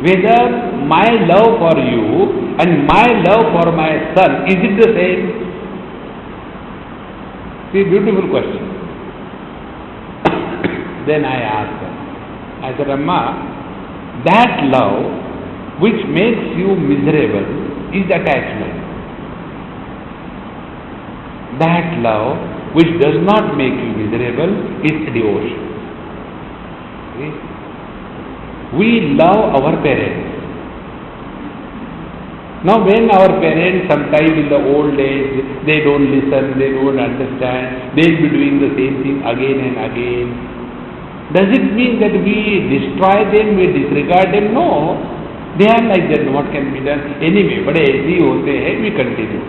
whether my love for you and my love for my son, is it the same? See, beautiful question. Then I asked her, I said, Amma, that love which makes you miserable is attachment. That love which does not make you miserable is devotion. See? We love our parents. Now when our parents, sometime in the old days, they don't listen, they don't understand, they'll be doing the same thing again and again. Does it mean that we destroy them, we disregard them? No. They are like that, what can be done? Anyway, but as we continue.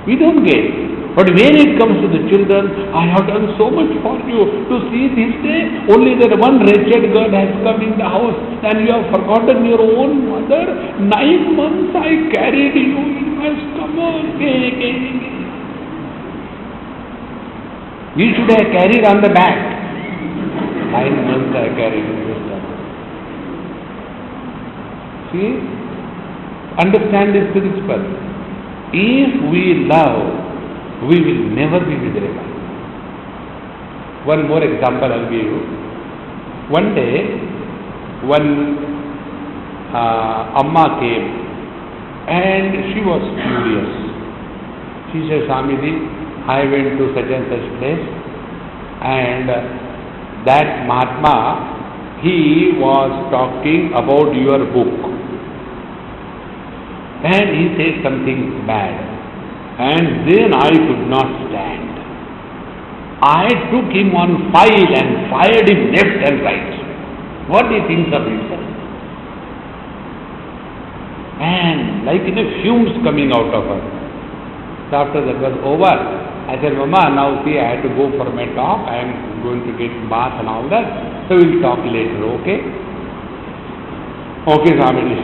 We don't get. But when it comes to the children, I have done so much for you. To see this day, only that one wretched girl has come in the house and you have forgotten your own mother. 9 months I carried you in my stomach. You should have carried on the back. 9 months I carried in your stomach. See? Understand this principle. If we love, we will never be miserable. One more example I'll give you. One day, one Amma came and she was furious. She said, Swamiji, I went to such and such place and that Mahatma, he was talking about your book and he said something bad. And then I could not stand. I took him on file and fired him left and right. What do you think of himself? And like fumes coming out of her. So after that was over, I said, Mama, now see, I had to go for my talk. I am going to get bath and all that. So we'll talk later, okay? Okay, Swamiji.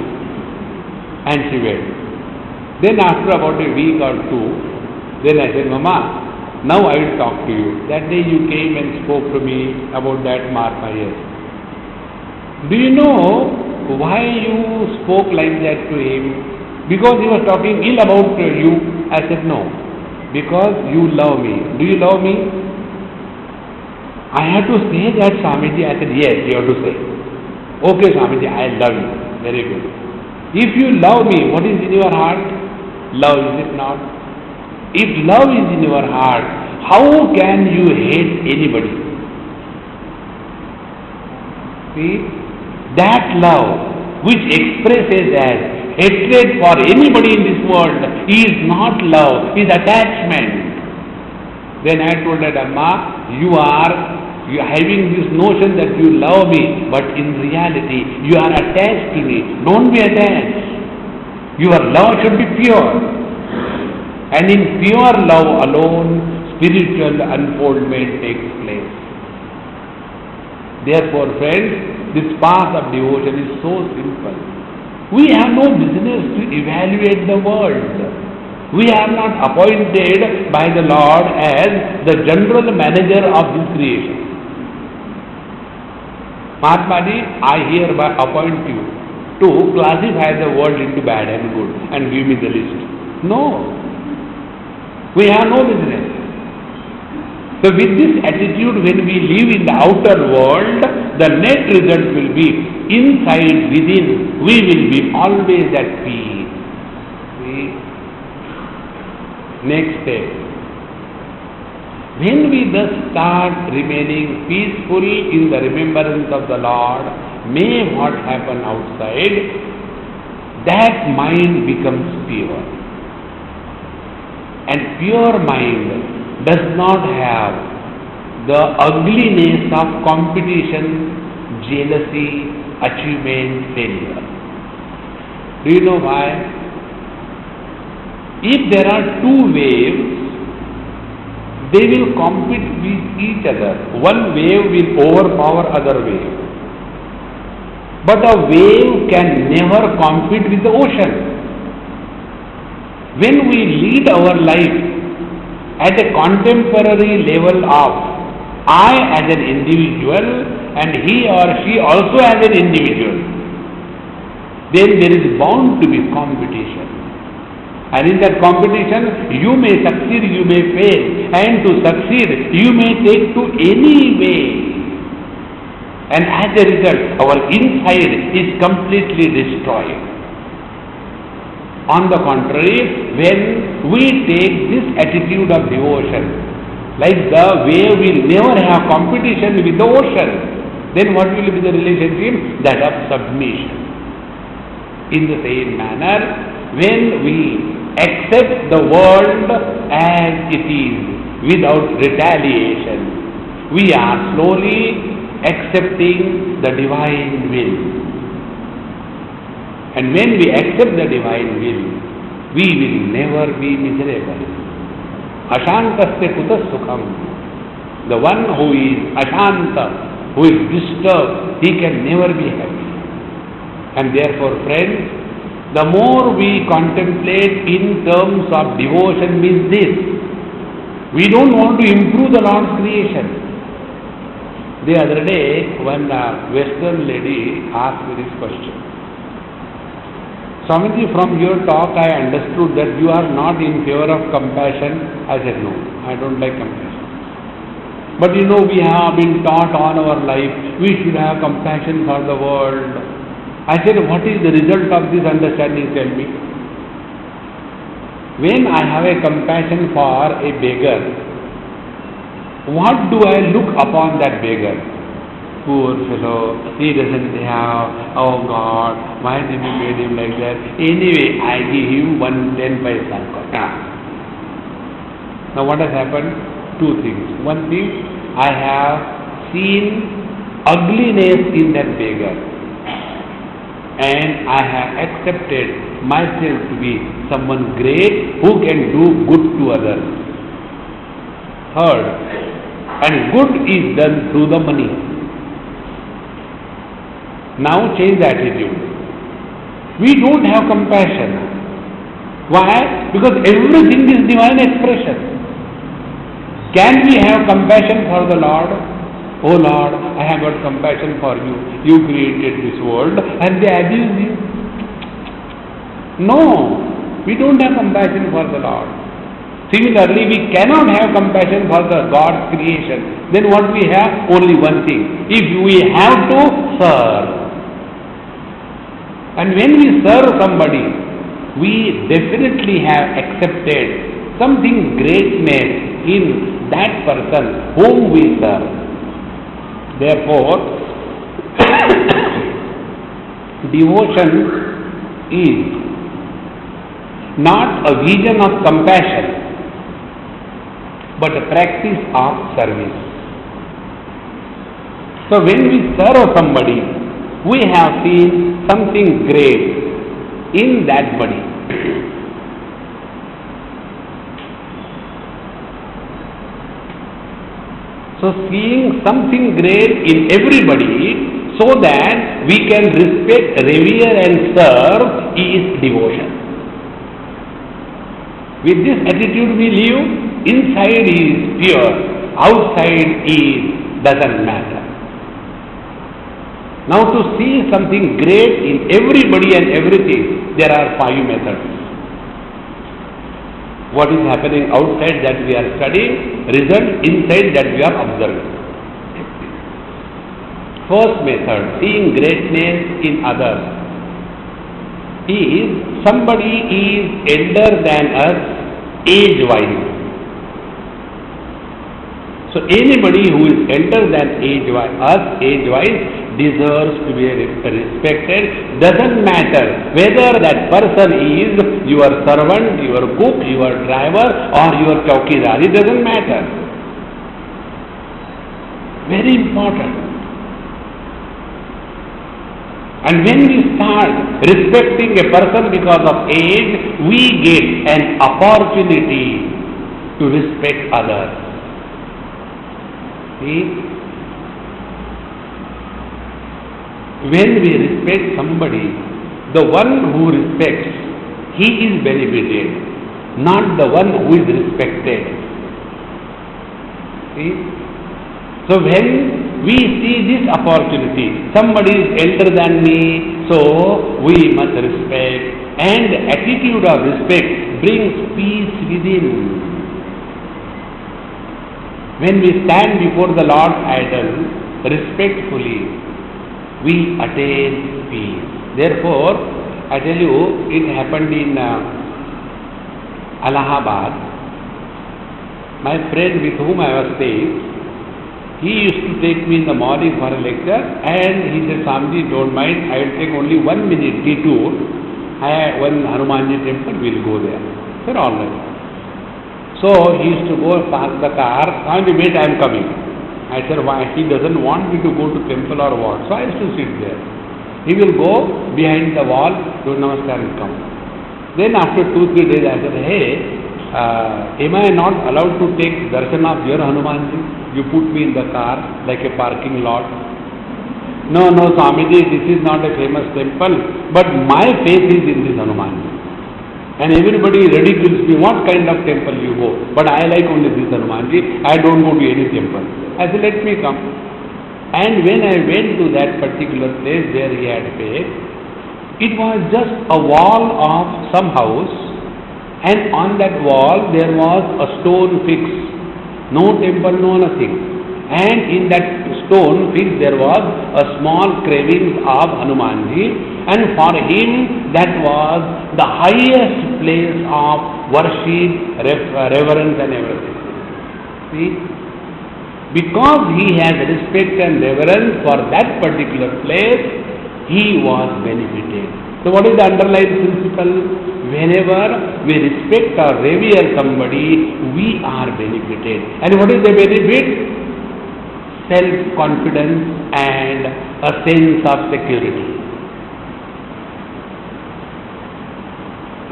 And she went. Then after about a week or two, then I said, Mama, now I will talk to you. That day you came and spoke to me about that Mahatma, yes. Do you know why you spoke like that to him? Because he was talking ill about you. I said, no. Because you love me. Do you love me? I had to say that, Swamiji. I said, yes, you have to say. Okay, Swamiji, I love you. Very good. If you love me, what is in your heart? Love, is it not? If love is in your heart, how can you hate anybody? See, that love which expresses as hatred for anybody in this world is not love, is attachment. Then I told that, Amma, you are having this notion that you love me, but in reality you are attached to me. Don't be attached. Your love should be pure. And in pure love alone, spiritual unfoldment takes place. Therefore, friends, this path of devotion is so simple. We have no business to evaluate the world. We are not appointed by the Lord as the general manager of this creation. Mahatmaji, I hereby appoint you to classify the world into bad and good and give me the list. No. We have no business. So with this attitude, when we live in the outer world, the net result will be inside, within, we will be always at peace. See? Next step. When we thus start remaining peaceful in the remembrance of the Lord, may what happen outside, that mind becomes pure. And pure mind does not have the ugliness of competition, jealousy, achievement, failure. Do you know why? If there are two waves, they will compete with each other. One wave will overpower other wave. But a wave can never compete with the ocean. When we lead our life at a contemporary level of I as an individual and he or she also as an individual, then there is bound to be competition. And in that competition, you may succeed, you may fail. And to succeed, you may take to any way. And as a result, our inside is completely destroyed. On the contrary, when we take this attitude of devotion, like the wave will never have competition with the ocean, then what will be the relationship? That of submission. In the same manner, when we accept the world as it is without retaliation, we are slowly accepting the divine will. And when we accept the divine will, we will never be miserable. Ashantasya kutas sukham. The one who is ashanta, who is disturbed, he can never be happy. And therefore, friends, the more we contemplate in terms of devotion means this. We don't want to improve the Lord's creation. The other day, one Western lady asked me this question. Swamiji, from your talk I understood that you are not in favor of compassion. I said, no, I don't like compassion. But you know, we have been taught all our life, we should have compassion for the world. I said, what is the result of this understanding? Tell me. When I have a compassion for a beggar, what do I look upon that beggar? Poor fellow, he doesn't have, oh God, why did you made him like that? Anyway, I give him 110 paisa. Now what has happened? Two things. One thing, I have seen ugliness in that beggar. And I have accepted myself to be someone great who can do good to others. Third, and good is done through the money. Now change the attitude. We don't have compassion. Why? Because everything is divine expression. Can we have compassion for the Lord? Oh Lord, I have got compassion for you. You created this world and they abuse you. No, we don't have compassion for the Lord. Similarly, we cannot have compassion for the God's creation. Then what we have? Only one thing. If we have to, serve. And when we serve somebody, we definitely have accepted something greatness in that person whom we serve. Therefore, Devotion is not a vision of compassion, but a practice of service. So when we serve somebody, we have seen something great in that body. So seeing something great in everybody so that we can respect, revere and serve is devotion. With this attitude we live, inside is pure, outside is doesn't matter. Now to see something great in everybody and everything, there are 5 methods. What is happening outside that we are studying, result inside that we are observing. First method, seeing greatness in others, is somebody is elder than us age-wise. So anybody who is elder than us age-wise deserves to be respected. Doesn't matter whether that person is your servant, your cook, your driver or your chowkidar. It doesn't matter. Very important. And when we start respecting a person because of age, we get an opportunity to respect others. See? When we respect somebody, the one who respects, he is benefited, not the one who is respected. See? So when we see this opportunity, somebody is elder than me, so we must respect, and the attitude of respect brings peace within. When we stand before the Lord's idol respectfully, we attain peace. Therefore, I tell you, it happened in Allahabad. My friend with whom I was staying, he used to take me in the morning for a lecture, and he said, Swamiji, don't mind, I will take only 1 minute detour. One Hanumanji temple, we will go there. I said, all right. So he used to go park the car, Swamiji, wait, I am coming. I said, why? He doesn't want me to go to temple or what. So I used to sit there. He will go behind the wall, do namaskar and come. Then after 2-3 days, I said, hey, am I not allowed to take darshan of your Hanumanji? You put me in the car like a parking lot. No, Swamiji, this is not a famous temple, but my faith is in this Hanumanji. And everybody ridicules me, what kind of temple you go? But I like only this Hanumanji, I don't go to any temple. I said, let me come. And when I went to that particular place where he had faith, it was just a wall of some house, and on that wall there was a stone fixed. No temple, no nothing. And in that stone fixed there was a small cravings of Hanumanji, and for him that was the highest place of worship, reverence and everything. See? Because he has respect and reverence for that particular place, he was benefited. So what is the underlying principle? Whenever we respect or revere somebody, we are benefited. And what is the benefit? Self-confidence and a sense of security.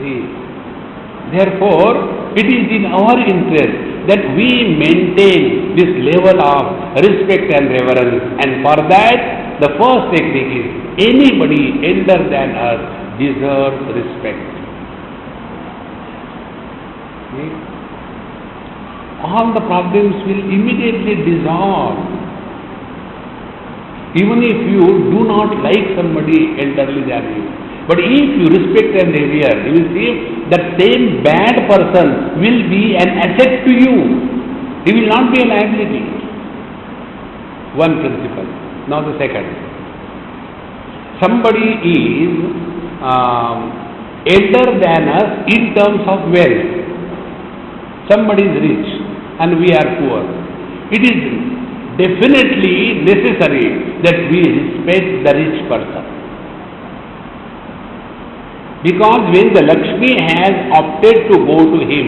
See? Therefore, it is in our interest that we maintain this level of respect and reverence, and for that the first technique is anybody elder than us deserves respect. See? All the problems will immediately dissolve. Even if you do not like somebody elderly than you, but if you respect and revere, you will see that same bad person will be an asset to you. He will not be a liability. One principle. Now the second. Somebody is elder than us in terms of wealth. Somebody is rich and we are poor. It is definitely necessary that we respect the rich person. Because when the Lakshmi has opted to go to him,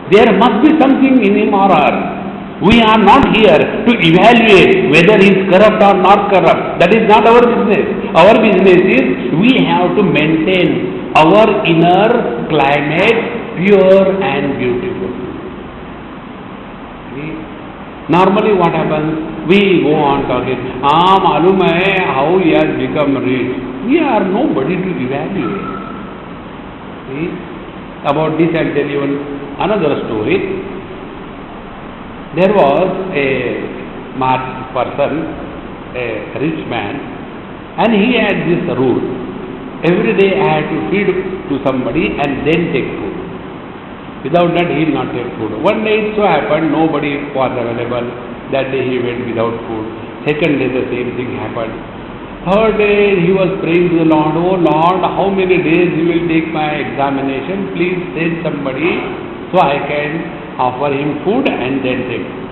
there must be something in him or her. We are not here to evaluate whether he is corrupt or not corrupt. That is not our business. Our business is we have to maintain our inner climate pure and beautiful. See? Normally what happens? We go on talking, malum hai how he has become rich. We are nobody to evaluate. See? About this I'll tell you another story. There was a person, a rich man, and he had this rule. Every day I had to feed to somebody and then take food. Without that he will not take food. One day it so happened nobody was available. That day he went without food. Second day the same thing happened. Third day he was praying to the Lord, oh Lord, how many days you will take my examination? Please send somebody so I can offer him food and then take food.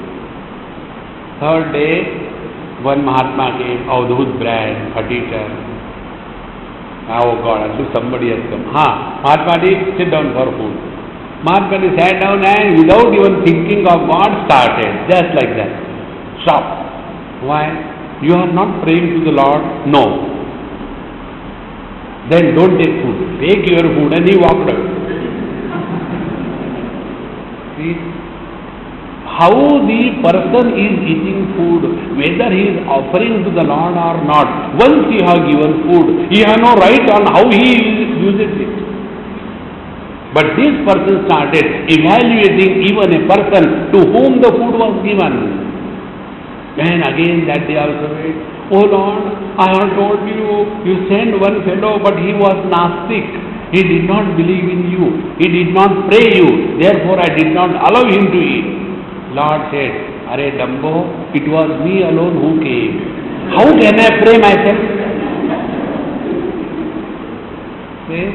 Third day, one Mahatma came, Avadhut brand, a teacher. Oh God, at least somebody has come. Mahatma ji, sit down for food. Mahatma ji sat down and without even thinking of God started, just like that. Stop. Why? You are not praying to the Lord? No. Then don't take food. Take your food, and he walked away. See how the person is eating food, whether he is offering to the Lord or not. Once he has given food, he has no right on how he uses it. But this person started evaluating even a person to whom the food was given. And again that day also, oh Lord, I have told you, you sent one fellow, but he was Nastik. He did not believe in you. He did not pray you. Therefore I did not allow him to eat. Lord said, Are Dumbo, it was me alone who came. How can I pray myself? See?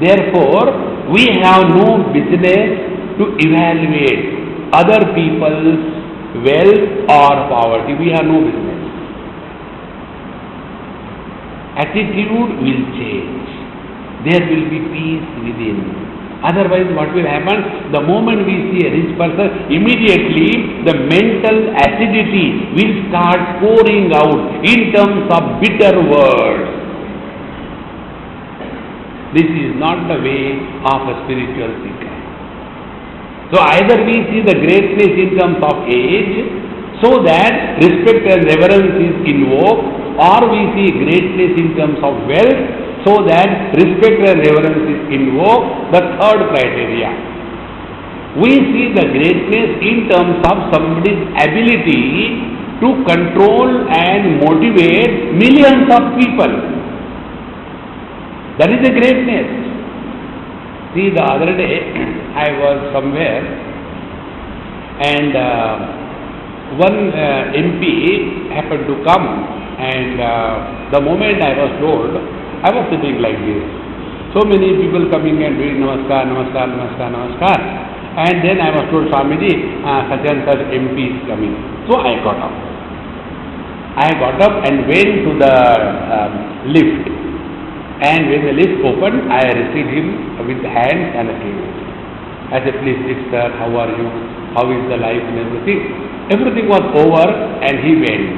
Therefore, we have no business to evaluate other people's wealth or poverty. We have no business. Attitude will change. There will be peace within. Otherwise, what will happen? The moment we see a rich person, immediately the mental acidity will start pouring out in terms of bitter words. This is not the way of a spiritual seeker. So either we see the greatness in terms of age, so that respect and reverence is invoked, or we see greatness in terms of wealth, so that respect and reverence is invoked, the third criteria. We see the greatness in terms of somebody's ability to control and motivate millions of people. That is a greatness. See, the other day I was somewhere and one MP happened to come, and the moment I was told, I was sitting like this. So many people coming and doing namaskar, namaskar, namaskar, namaskar. And then I was told, Swamiji, such and such MP is coming. So I got up. I got up and went to the lift. And when the lift opened, I received him with hands and a kiss. I said, please sit sir, how are you? How is the life and everything? Everything was over and he went.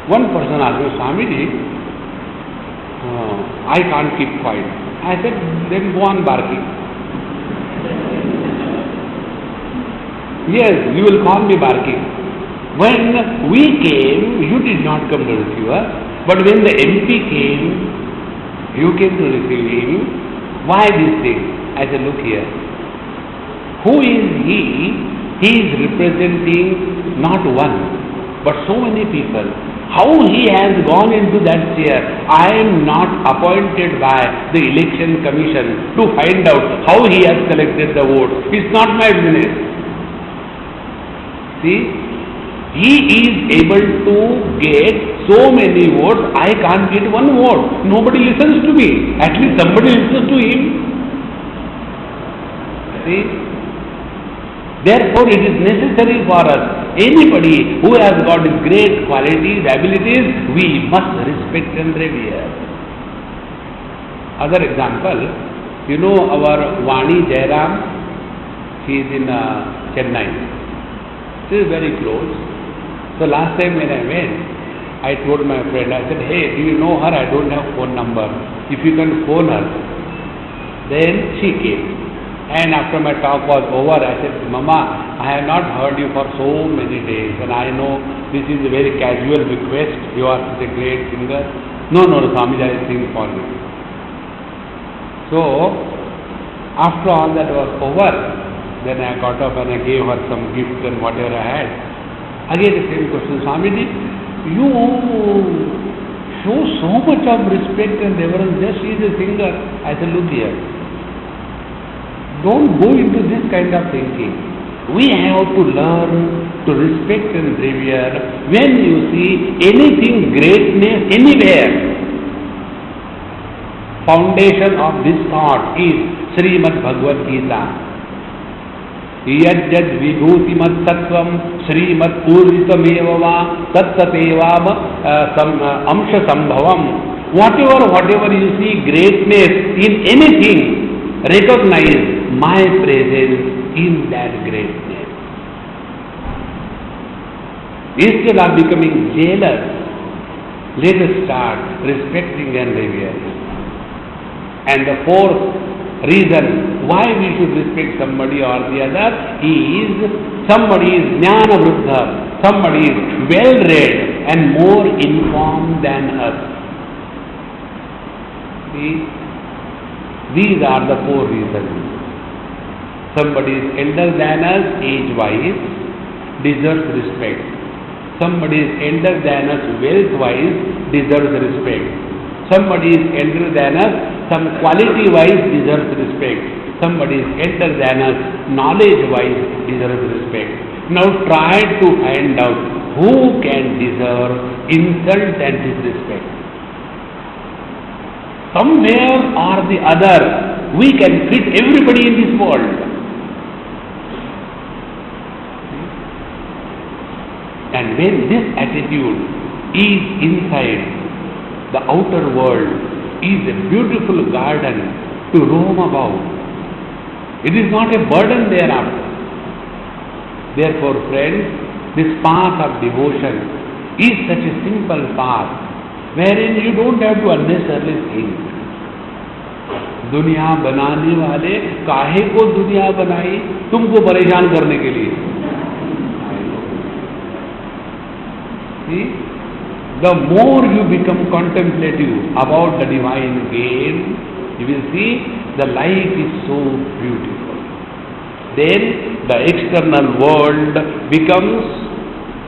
One person asked me, Swamiji, I can't keep quiet. I said, then go on barking. Yes, you will call me barking. When we came, you did not come to receive us. But when the MP came, you came to receive him. Why this thing? I said, look here. Who is he? He is representing not one, but so many people. How he has gone into that chair, I am not appointed by the election commission to find out how he has collected the votes. It's not my business. See, he is able to get so many votes, I can't get one vote. Nobody listens to me. At least somebody listens to him. See, Therefore, it is necessary for us, anybody who has got great qualities, abilities, we must respect and revere. Other example, you know our Vani Jairam, she is in Chennai. She is very close. So last time when I went, I told my friend, I said, hey, do you know her? I don't have phone number. If you can phone her. Then she came. And after my talk was over, I said, Mama, I have not heard you for so many days, and I know this is a very casual request. You are such a great singer. No, Swamiji, I will sing for you. So, after all that was over, then I got up and I gave her some gifts and whatever I had. Again the same question, Swamiji, you show so much of respect and reverence, just she is a singer. I said, look here, don't go into this kind of thinking. We have to learn to respect and revere when you see anything greatness anywhere. Foundation of this thought is Srimad Bhagavad Gita. Yajjad vibhutimad sattvam Srimad Puritameva va tattatevam amsha sambhavam. Whatever you see greatness in anything, recognize my presence in that greatness. Instead of becoming jealous, let us start respecting and revering. And the fourth reason why we should respect somebody or the other is somebody is jnana vruddha, somebody is well read and more informed than us. See, these are the four reasons. Somebody is elder than us age-wise, deserves respect. Somebody is elder than us wealth-wise, deserves respect. Somebody is elder than us, some quality-wise deserves respect. Somebody is elder than us, knowledge-wise deserves respect. Now try to find out who can deserve insult and disrespect. Somewhere or the other, we can fit everybody in this world. And when this attitude is inside, the outer world is a beautiful garden to roam about. It is not a burden thereafter. Therefore, friends, this path of devotion is such a simple path wherein you don't have to unnecessarily think. दुनिया बनाने वाले काहे को दुनिया बनाई? तुमको परेशान करने के लिए. See, the more you become contemplative about the divine game, you will see the life is so beautiful. Then the external world becomes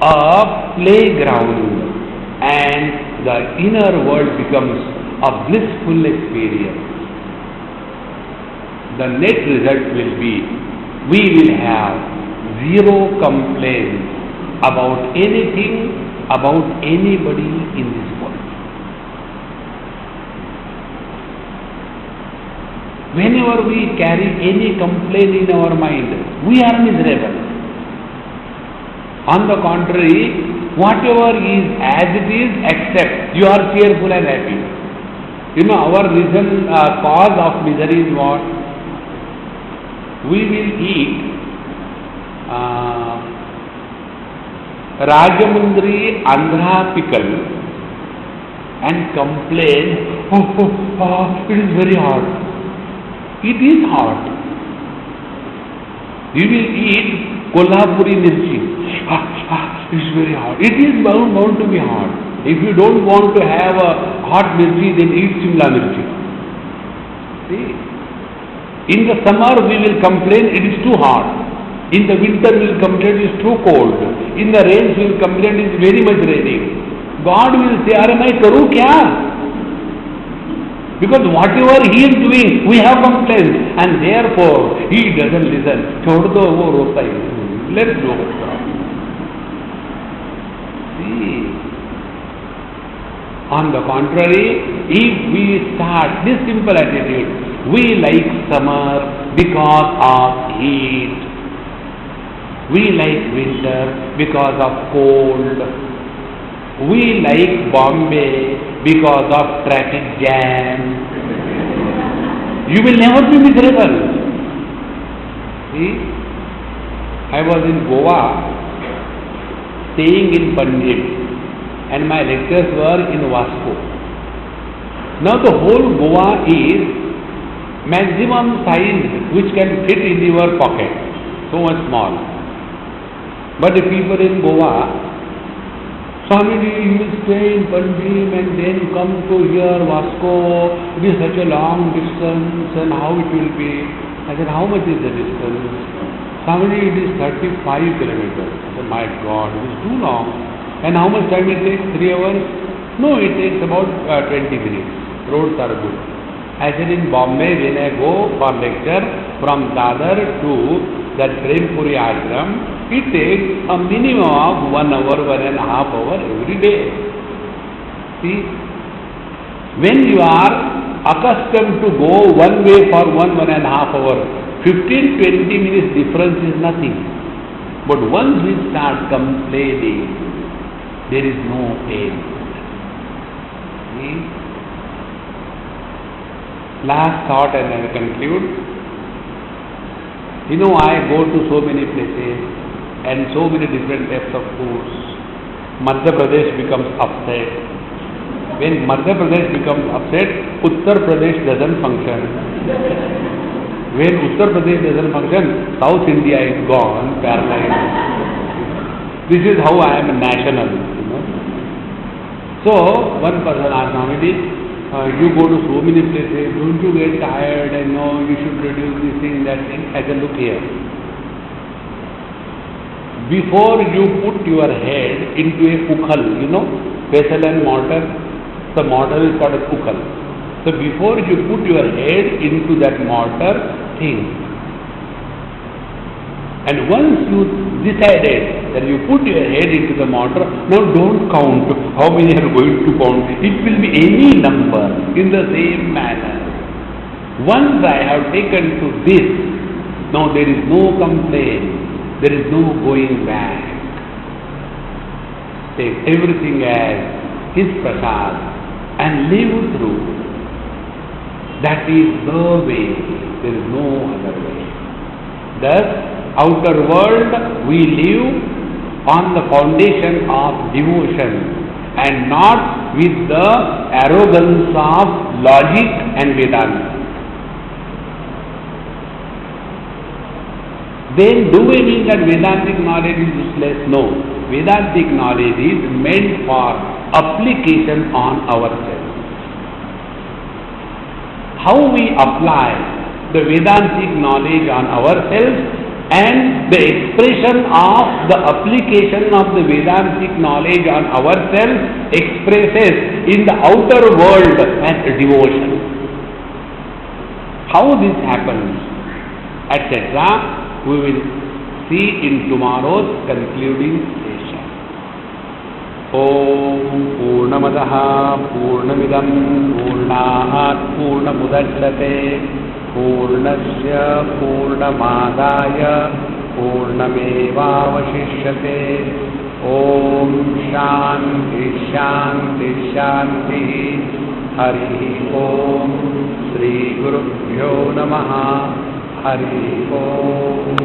a playground and the inner world becomes a blissful experience. The net result will be, we will have zero complaints about anything, about anybody in this world. Whenever we carry any complaint in our mind, we are miserable. On the contrary, whatever is as it is, accept. You are cheerful and happy. You know, our reason, cause of misery is what? We will eat Rajamundri Andhra pickle and complain, it is very hot. It is hot. We will eat Kolhapuri mirchi. It is very hot. It is bound to be hot. If you don't want to have a hot mirchi, then eat Shimla mirchi. See? In the summer we will complain it is too hot. In the winter we will complain it is too cold. In the rains we will complain it is very much raining. God will say, "Are mai karu kya?" Because whatever He is doing, we have complaints, and therefore He doesn't listen. Chhod do wo rota hai. Let's go. See. On the contrary, if we start this simple attitude, we like summer because of heat. We like winter because of cold. We like Bombay because of traffic jam. You will never be miserable. See, I was in Goa, staying in Panjim, and my lectures were in Vasco. Now the whole Goa is maximum size which can fit in your pocket, so much small. But the people in Goa, Swamiji, you will stay in Panjim and then come to here, Vasco. It is such a long distance, and how it will be? I said, how much is the distance? Swamiji, it is 35 kilometers. I said, my God, it is too long. And how much time it takes? 3 hours? No, it takes about 20 minutes. Roads are good. I said, in Bombay, when I go for lecture from Dadar to that Prempuri ashram, it takes a minimum of 1 hour, 1.5 hours every day. See, when you are accustomed to go one way for 1.5 hours, 15-20 minutes difference is nothing. But once we start complaining, there is no end. See? Last thought, and I will conclude. You know, I go to so many places and so many different types of foods. Madhya Pradesh becomes upset. When Madhya Pradesh becomes upset, Uttar Pradesh doesn't function. When Uttar Pradesh doesn't function, South India is gone, paralyzed. This is how I am a national. So, one person asked Swamiji, you go to so many places, don't you get tired and no, you should reduce this thing, that thing? I said, look here. Before you put your head into a ukhal, pestle and mortar, the mortar is called a ukhal. So before you put your head into that mortar, think. And once you decided that you put your head into the mortar, now don't count how many are going to count. It will be any number in the same manner. Once I have taken to this, now there is no complaint, there is no going back. Take everything as His prasad and live through. That is the way, there is no other way. Thus, outer world we live on the foundation of devotion and not with the arrogance of logic and Vedanta. Then do we mean that Vedantic knowledge is useless? No. Vedantic knowledge is meant for application on ourselves. How we apply the Vedantic knowledge on ourselves and the expression of the application of the Vedantic knowledge on ourselves expresses in the outer world as devotion. How this happens, etc., we will see in tomorrow's concluding session. Om Purnamadaha Purnamidam Purnat Purnamudachyate Purnasya Purnamadaya Purnamevavashishyate. Om Shanti Shanti Shanti. Hari Om. Shri Gurubhyo Namaha. Hari Om.